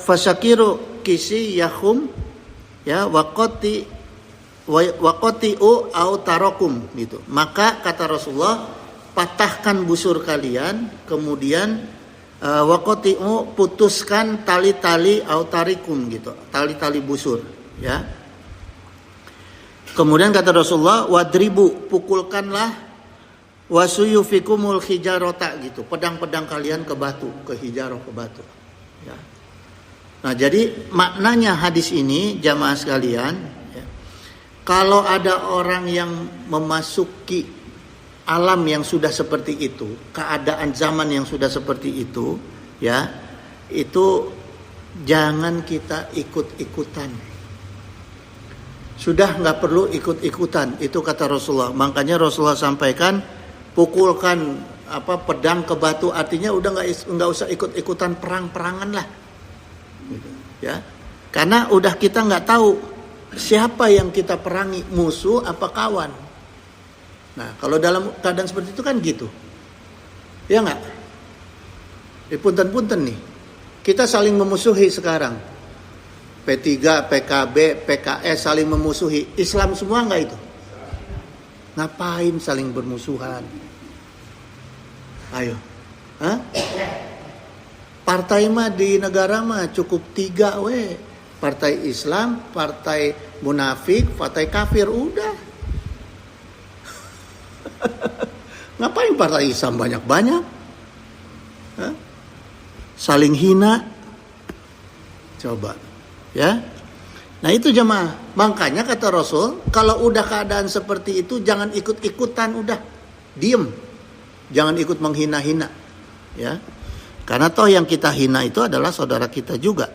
fasakiru kisi yahum, ya, waqati au tarokum, gitu. Maka kata Rasulullah, patahkan busur kalian, kemudian waqati'u, putuskan tali-tali au tarikum, gitu. Tali-tali busur, ya. Kemudian kata Rasulullah, wadribu, pukulkanlah, wasuyufikumul hijarota, gitu. Pedang-pedang kalian ke batu, ke hijarah, ke batu. Ya. Nah, jadi maknanya hadis ini, jamaah sekalian, ya, kalau ada orang yang memasuki alam yang sudah seperti itu, keadaan zaman yang sudah seperti itu, ya, itu jangan kita ikut-ikutan. Sudah nggak perlu ikut-ikutan, itu kata Rasulullah. Makanya Rasulullah sampaikan, pukulkan pedang ke batu, artinya udah nggak usah ikut-ikutan perang-perangan lah, ya. Karena udah kita nggak tahu siapa yang kita perangi, musuh apa kawan. Nah, kalau dalam keadaan seperti itu kan gitu, ya nggak? Punten-punten nih, kita saling memusuhi sekarang. P3, PKB, PKS saling memusuhi. Islam semua enggak itu? Ngapain saling bermusuhan? Ayo. Hah? Partai mah di negara mah cukup 3 we. Partai Islam, partai munafik, partai kafir, udah. Ngapain partai Islam banyak-banyak? Hah? Saling hina. Coba. Ya, nah itu jemaah. Makanya kata Rasul, kalau udah keadaan seperti itu jangan ikut-ikutan, udah diem, jangan ikut menghina-hina, ya. Karena toh yang kita hina itu adalah saudara kita juga,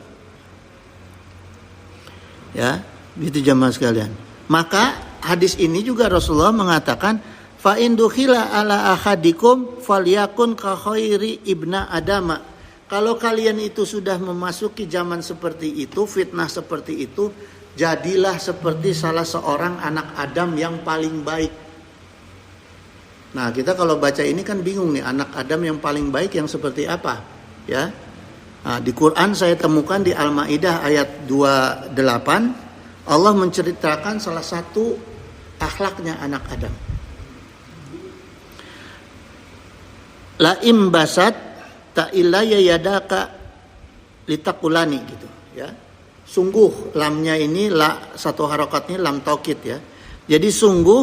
ya. Gitu jemaah sekalian. Maka hadis ini juga Rasulullah mengatakan, fa in dukhila ala ahadikum falyakun ka khairi ibna adama. Kalau kalian itu sudah memasuki zaman seperti itu, fitnah seperti itu, jadilah seperti salah seorang anak Adam yang paling baik. Nah, kita kalau baca ini kan bingung nih, anak Adam yang paling baik yang seperti apa? Ya. Nah, di Quran saya temukan di Al-Maidah ayat 28, Allah menceritakan salah satu akhlaknya anak Adam. La imbasat ta ilaya yadaka litakulani gitu ya. Sungguh, lamnya ini la, satu harokatnya lam taukid ya. Jadi sungguh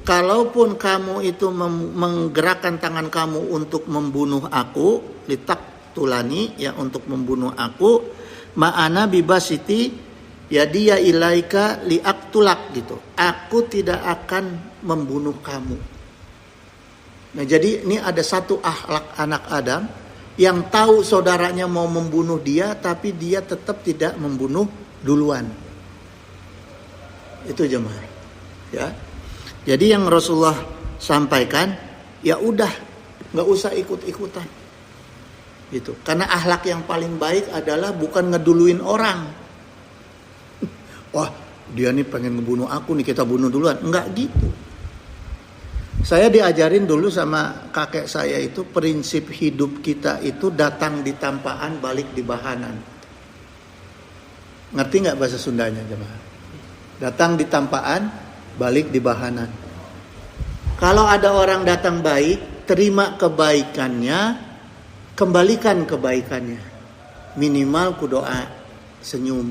kalaupun kamu itu menggerakkan tangan kamu untuk membunuh aku, litaktulani ya, untuk membunuh aku, ma'ana bibasiti ya dia ilaika liaktulak gitu. Aku tidak akan membunuh kamu. Nah, jadi ini ada satu akhlak anak Adam yang tahu saudaranya mau membunuh dia, tapi dia tetap tidak membunuh duluan. Itu jemaah. Ya. Jadi yang Rasulullah sampaikan, ya udah, nggak usah ikut-ikutan. Gitu. Karena akhlak yang paling baik adalah bukan ngeduluin orang. Wah, dia nih pengen ngebunuh aku nih, kita bunuh duluan. Enggak gitu. Saya diajarin dulu sama kakek saya itu prinsip hidup kita itu datang di tampaan, balik di bahanan. Ngerti nggak bahasa Sundanya jemaah? Datang di tampaan, balik di bahanan. Kalau ada orang datang baik, terima kebaikannya, kembalikan kebaikannya. Minimal kudoa, senyum.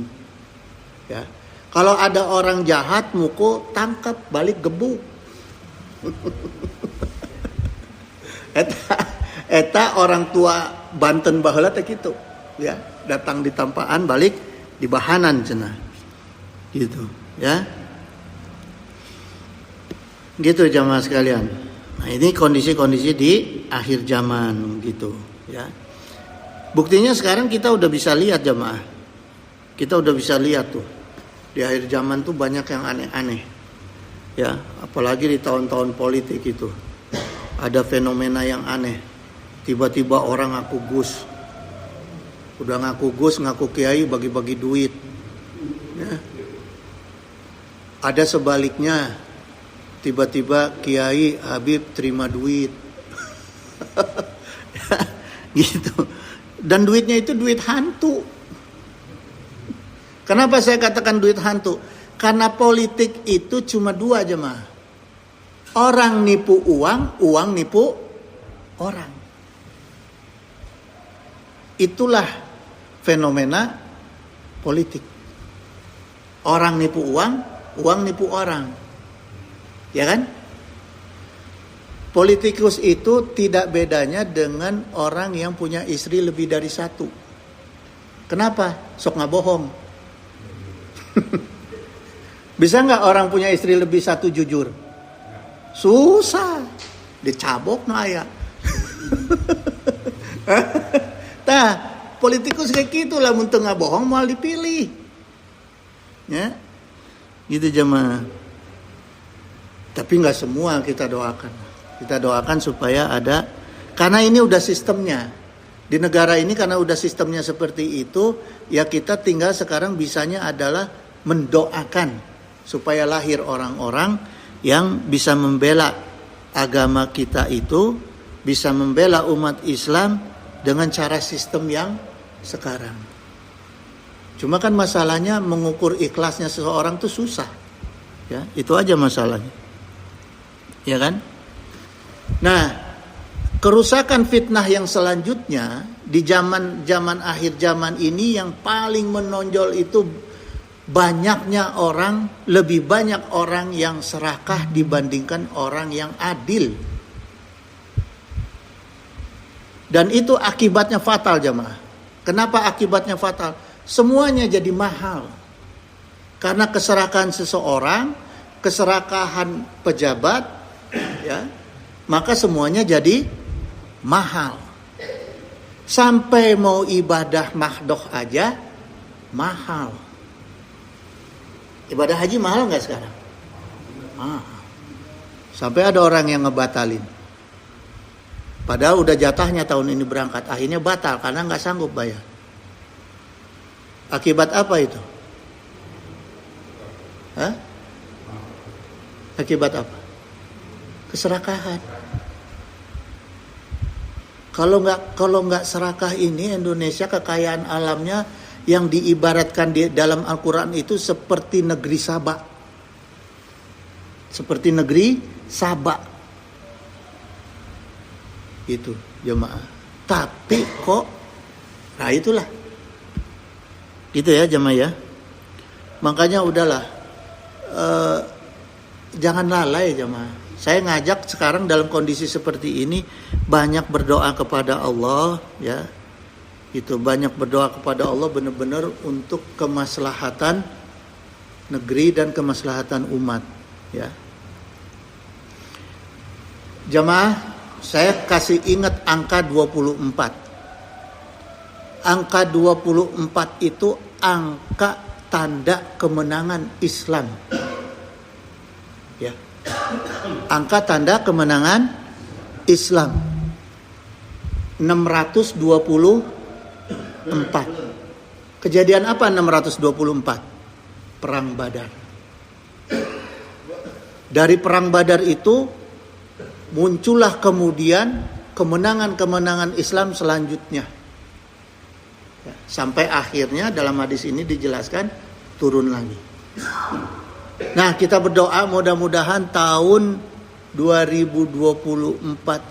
Ya. Kalau ada orang jahat, mukul, tangkap, balik gebuk. Eta orang tua Banten baheula teh kitu ya, datang di tampaan balik di bahanan cenah gitu ya, gitu jamaah sekalian. Nah, ini kondisi-kondisi di akhir zaman gitu ya. Buktinya sekarang kita udah bisa lihat jamaah, kita udah bisa lihat tuh di akhir zaman tuh banyak yang aneh-aneh. Ya, apalagi di tahun-tahun politik itu ada fenomena yang aneh. Tiba-tiba orang ngaku Gus, udah ngaku Gus, ngaku Kiai, bagi-bagi duit. Ya. Ada sebaliknya, tiba-tiba Kiai Habib terima duit, gitu. Dan duitnya itu duit hantu. Kenapa saya katakan duit hantu? Karena politik itu cuma dua jemaah. Orang nipu uang, uang nipu orang. Itulah fenomena politik. Orang nipu uang, uang nipu orang. Ya kan? Politikus itu tidak bedanya dengan orang yang punya istri lebih dari satu. Kenapa? Sok ngabohong. Bisa nggak orang punya istri lebih satu jujur? Susah, dicabok naya. Nah, politikus kayak gitulah, muntah nggak bohong mau dipilih, ya, gitu jemaah. Tapi nggak semua kita doakan. Kita doakan supaya ada, karena ini udah sistemnya di negara ini, karena udah sistemnya seperti itu, ya kita tinggal sekarang bisanya adalah mendoakan supaya lahir orang-orang yang bisa membela agama kita itu, bisa membela umat Islam dengan cara sistem yang sekarang. Cuma kan masalahnya mengukur ikhlasnya seseorang itu susah. Ya, itu aja masalahnya. Ya kan? Nah, kerusakan fitnah yang selanjutnya di zaman akhir zaman ini yang paling menonjol itu banyaknya orang, lebih banyak orang yang serakah dibandingkan orang yang adil. Dan itu akibatnya fatal jemaah. Kenapa akibatnya fatal? Semuanya jadi mahal. Karena keserakahan seseorang, keserakahan pejabat, ya, maka semuanya jadi mahal. Sampai mau ibadah mahdoh aja mahal. Ibadah haji mahal nggak sekarang? Mahal. Sampai ada orang yang ngebatalin. Padahal udah jatahnya tahun ini berangkat, akhirnya batal karena nggak sanggup bayar. Akibat apa itu? Hah? Akibat apa? Keserakahan. Kalau nggak serakah ini, Indonesia kekayaan alamnya yang diibaratkan di dalam Al-Quran itu seperti negeri Saba. Seperti negeri Saba. Itu jemaah. Tapi kok, nah itulah. Gitu ya jemaah ya. Makanya udahlah. Jangan lalai jemaah. Saya ngajak sekarang dalam kondisi seperti ini banyak berdoa kepada Allah ya. Itu banyak berdoa kepada Allah benar-benar untuk kemaslahatan negeri dan kemaslahatan umat ya. Jemaah, saya kasih ingat angka 24. Angka 24 itu angka tanda kemenangan Islam. Ya. Angka tanda kemenangan Islam. 624. Kejadian apa 624? Perang Badar. Dari perang Badar itu muncullah kemudian kemenangan-kemenangan Islam selanjutnya. Sampai akhirnya dalam hadis ini dijelaskan turun lagi. Nah, kita berdoa mudah-mudahan tahun 2024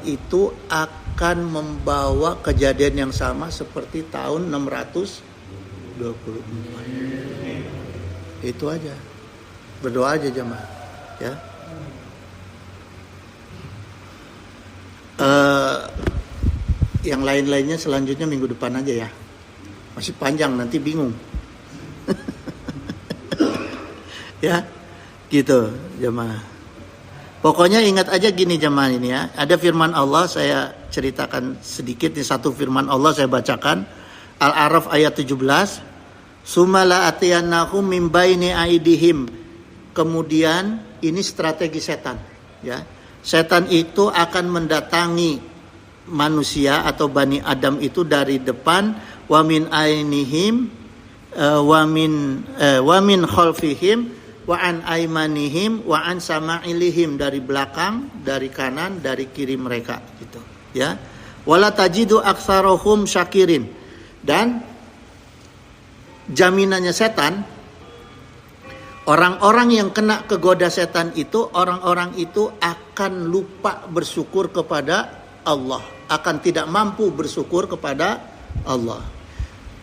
itu akan membawa kejadian yang sama seperti tahun 624. Itu aja. Berdoa aja jemaah, ya. Yang lain-lainnya selanjutnya minggu depan aja ya. Masih panjang nanti bingung. Ya, gitu jemaah. Pokoknya ingat aja gini jemaah ini ya. Ada firman Allah, saya ceritakan sedikit nih, satu firman Allah saya bacakan. Al-A'raf ayat 17. Sumala atiyannahum min baini aidihim. Kemudian ini strategi setan ya. Setan itu akan mendatangi manusia atau Bani Adam itu dari depan, wa min ainihim wa min khalfihim wa an aimanihim wa an sama'ilihim, dari belakang, dari kanan, dari kiri mereka gitu ya. Wala tajidu aktsarohum syakirin. Dan jaminannya setan, orang-orang yang kena kegoda setan itu, orang-orang itu akan lupa bersyukur kepada Allah, akan tidak mampu bersyukur kepada Allah.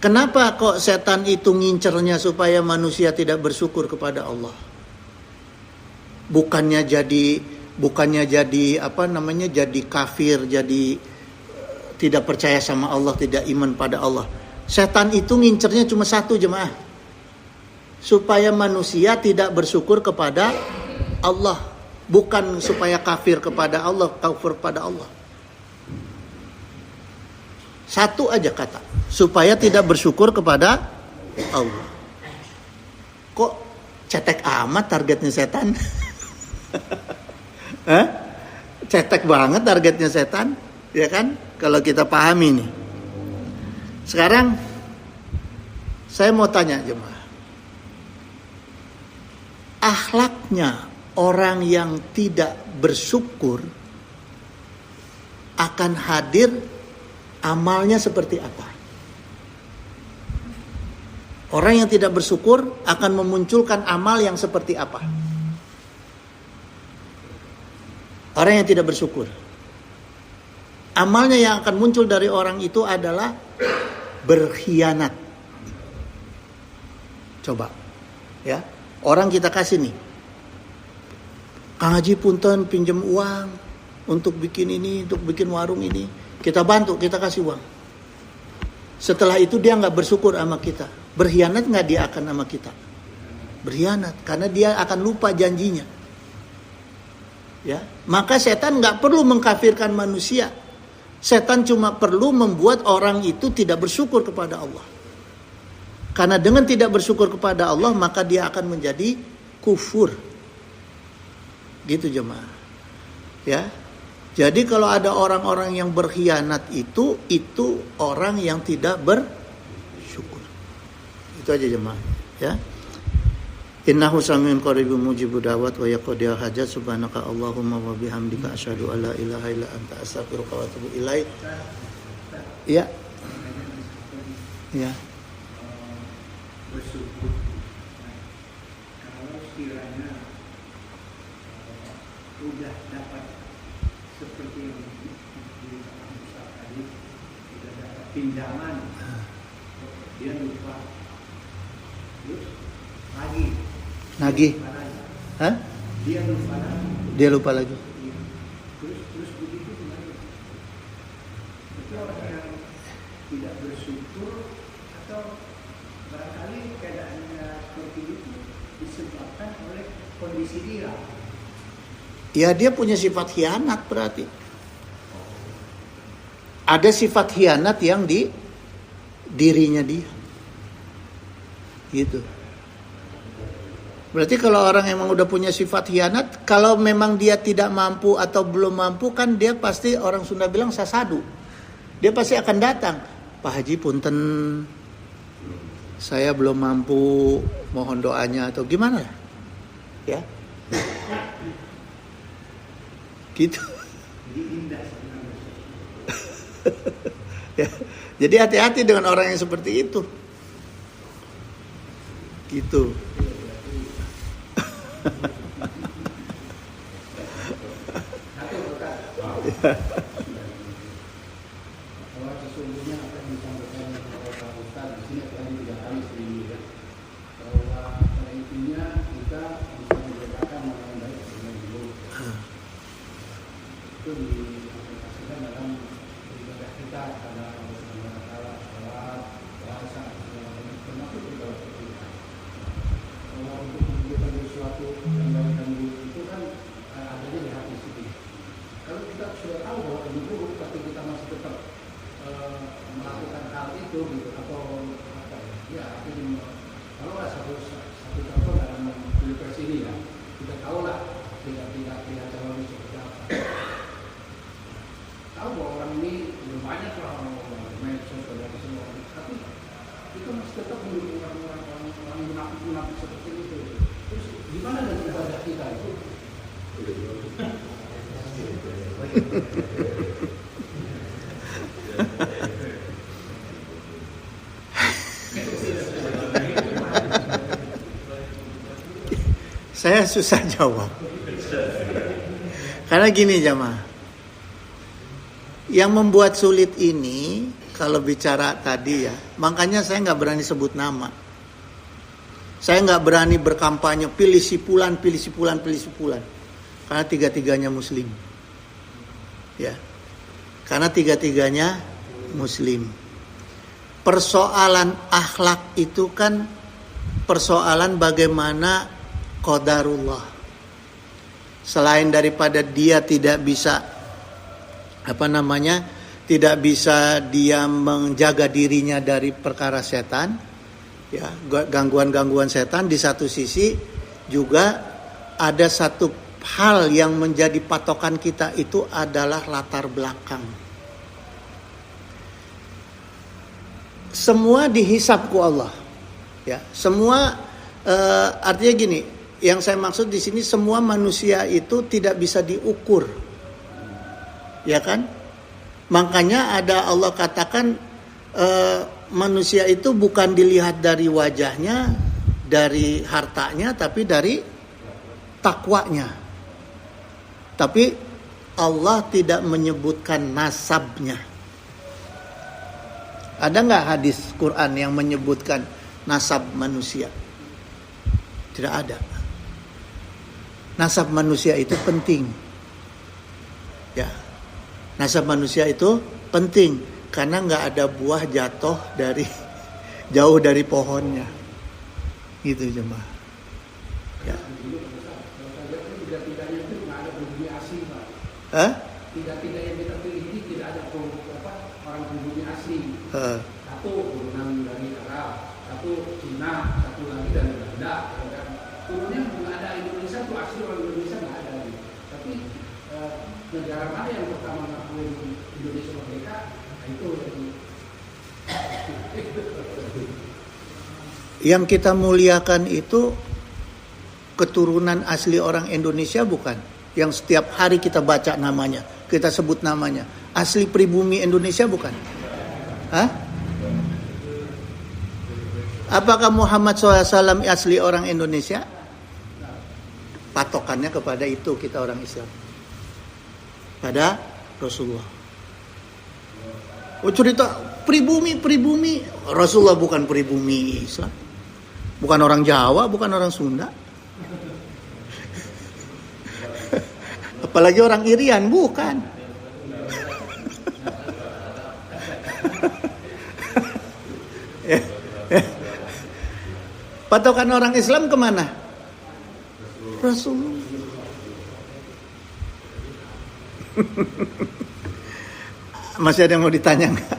Kenapa kok setan itu ngincernya supaya manusia tidak bersyukur kepada Allah? Bukannya jadi jadi kafir, jadi tidak percaya sama Allah, tidak iman pada Allah. Setan itu ngincernya cuma satu jemaah. Supaya manusia tidak bersyukur kepada Allah, bukan supaya kafir kepada Allah, kafir pada Allah. Satu aja kata, supaya tidak bersyukur kepada Allah. Kok cetek amat targetnya setan? Cetek banget targetnya setan, ya kan? Kalau kita pahami nih. Sekarang saya mau tanya jemaah. Akhlaknya orang yang tidak bersyukur akan hadir amalnya seperti apa? Orang yang tidak bersyukur akan memunculkan amal yang seperti apa? Orang yang tidak bersyukur, amalnya yang akan muncul dari orang itu adalah berkhianat. Coba, ya, orang kita kasih nih, Kang Haji punten pinjam uang untuk bikin ini, untuk bikin warung ini. Kita bantu, kita kasih uang. Setelah itu dia nggak bersyukur sama kita. Berkhianat nggak dia akan sama kita? Berkhianat, karena dia akan lupa janjinya. Ya, maka setan nggak perlu mengkafirkan manusia. Setan cuma perlu membuat orang itu tidak bersyukur kepada Allah. Karena dengan tidak bersyukur kepada Allah, maka dia akan menjadi kufur. Gitu jemaah. Ya. Jadi kalau ada orang-orang yang berkhianat itu orang yang tidak bersyukur. Itu aja jemaah, ya. Innahu samiun qaribun mujibud da'wat wa yaqdiyal hajat. Subhanaka Allahumma wa bihamdika asyhadu an la ilaha illa anta astaghfiruka wa atubu ilaik. Ya. Ya. Bersyukur. Kalau sekiranya sudah dapat seperti yang dikatakan Ustaz tadi, sudah dapat pinjaman, dia lupa, terus lagi Nagih. Hah? Dia lupa lagi. Terus begitu gimana? Itu orang yang tidak bersyukur atau barangkali keadaannya seperti itu disebabkan oleh kondisi dia. Ya, dia punya sifat khianat berarti. Ada sifat khianat yang di dirinya dia. Gitu. Berarti kalau orang emang udah punya sifat khianat, kalau memang dia tidak mampu atau belum mampu, kan dia pasti, orang Sunda bilang sasadu. Dia pasti akan datang. Pak Haji punten, saya belum mampu, mohon doanya atau gimana? Ya. Gitu. Ya. Jadi hati-hati dengan orang yang seperti itu. Gitu. Bahwa sesungguhnya apa yang disampaikan oleh Pak Ustaz di sini telah dikatakan sendiri ya, bahwa pada intinya kita bisa membedakan mana yang baik dan yang buruk. Itu diaplikasikan dalam ibadah kita pada Allah Subhanahu wa taala, salat, puasa, termasuk juga kita. Kalau untuk menunjukkan sesuatu yang baik dan buruk itu kan adanya di hati sendiri. Kalau kita sudah tahu bahwa ini buruk, tapi kita masih tetap melakukan hal itu gitu, atau apa ya, artinya kalau satu contoh dalam pilpres ini ya, kita tahu lah tidak calon seperti apa. Tahu bahwa orang ini banyak orang medsos dan semua, tapi kita masih tetap mendukung orang munafik seperti itu. Terus gimana dengan ibadah kita itu? Saya susah jawab. Karena gini jamaah, yang membuat sulit ini kalau bicara tadi ya, makanya saya nggak berani sebut nama. Saya nggak berani berkampanye pilih si fulan. Karena tiga-tiganya muslim. Ya. Karena tiga-tiganya muslim. Persoalan akhlak itu kan persoalan bagaimana qadarullah. Selain daripada dia tidak bisa tidak bisa dia menjaga dirinya dari perkara setan, ya, gangguan-gangguan setan, di satu sisi juga ada satu hal yang menjadi patokan kita, itu adalah latar belakang. Semua dihisab ku Allah. Ya, semua artinya gini, yang saya maksud di sini semua manusia itu tidak bisa diukur. Ya kan? Makanya ada Allah katakan manusia itu bukan dilihat dari wajahnya, dari hartanya, tapi dari takwanya. Tapi Allah tidak menyebutkan nasabnya. Ada nggak hadis Quran yang menyebutkan nasab manusia? Tidak ada. Nasab manusia itu penting. Ya, nasab manusia itu penting karena nggak ada buah jatuh dari jauh dari pohonnya. Gitu jemaah. Ya. Tidak yang kita pilih ini tidak ada orang pribumi asing. Satu turunan dari Arab, satu Cina, satu lagi dari Belanda. Turunnya nggak ada Indonesia, tuh asli orang Indonesia nggak ada. Tapi negara mana yang pertama ngakuin Indonesia merdeka? Nah, itu yang kita muliakan itu keturunan asli orang Indonesia bukan? Yang setiap hari kita baca namanya, kita sebut namanya. Asli pribumi Indonesia bukan? Hah? Apakah Muhammad SAW asli orang Indonesia? Patokannya kepada itu kita orang Islam. Pada Rasulullah. Oh, cerita pribumi. Rasulullah bukan pribumi Islam. Bukan orang Jawa, bukan orang Sunda. Apalagi orang Irian, bukan. Patokan orang Islam kemana? Rasulullah. Masih ada yang mau ditanya nggak?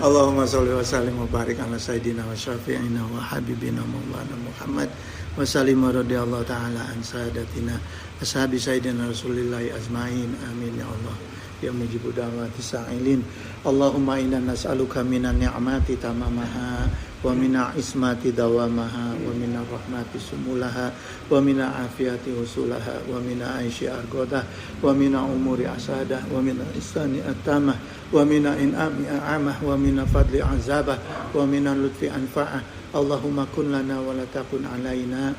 Allahumma sholli wa sallim wa barik ala sayyidina wa syafi'ina wa habibina maulana Muhammad wa sallim radhiyallahu ta'ala an sadatina ashabi sayyidina Rasulillah ajmain. Amin ya Allah ya mujibu da'wati sa'ilin. Allahumma inna nas'aluka minan ni'mati tamamaha wa mina ismati dawamaha wa mina rahmati sumulaha wa mina afiyati usulaha wa mina aishi argodah wa mina umuri asadah wa mina isani atamah wa mina in'ami a'amah wa mina fadli azabah wa mina lutfi anfa'ah. Allahumma kun lana wa la takun alaina.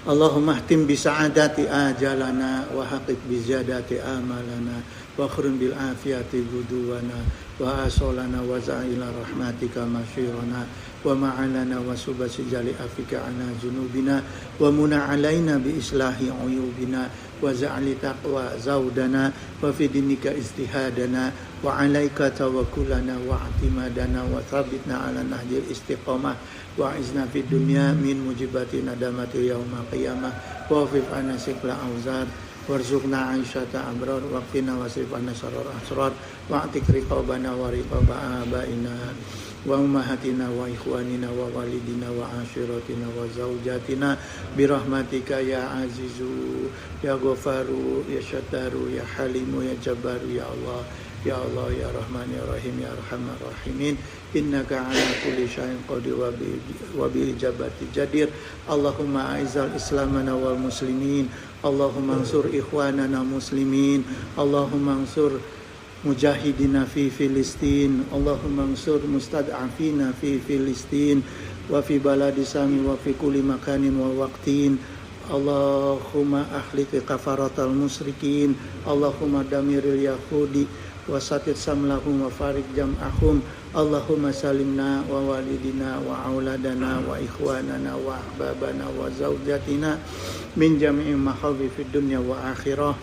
Allahumma ihtim bi sa'adati ajalana wa haqiq bi ziyadati amalana wa khurun bil afiyati guduwana wa asolana wa za'ila rahmatika masyirana wa ma'alana wa subasi jali afika ana junubina wa muna alaina bi islahi uyubina wa za'li taqwa zaudana wa fi dinika istihadana wa alaika tawakkulana wa atimadana wa thabitna ala nahjil istiqamah wa izna fid dunya min mujibati nadamati yaumil qiyamah wa fif ana sikla auzar warzuqna aisyata abrar waqtina wasrif anna syarrar asrar wa'tik riqabana wa riqaba abaina wa ummahatina wa ikhwanina wa walidina wa ashiratina wa zaujatina birahmatika ya azizu ya ghafaru ya syataru ya halimu ya jabbaru ya Allah ya Allah ya Rahman ya Rahim ya Arhamar Rahimin innaka ala kulli syai'in qadir wa bi ijabati jadir. Allahumma a'izzal islamana wal muslimin, Allahumma ansur ikhwanana muslimin, Allahumma ansur mujahidina fi Filistin, Allahumma ansur mustad'afina fi Filistin wa fi baladi sami wa fi kulli makanin wa waqtin. Allahumma ahlik kafaratal musyrikin, Allahumma damiril yahudi wasatit samlahum wa farik jam'ahum. Allahumma salimna wa walidina wa auladana wa ikhwanana wa ahbabana wa zawjatina min jami'i mahawbi fid dunya wa akhirah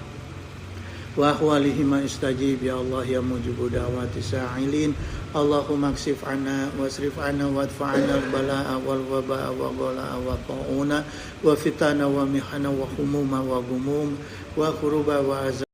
wa ahwalihima istajib ya Allah ya mujibu da'wati sa'ilin. Allahumma ksif anna wasrif anna wadfa'ana al-bala'a wal waba'a wa ghalaa wa ta'una wa fitana wa mihana wa humuma wa gumum wa khuruba wa azab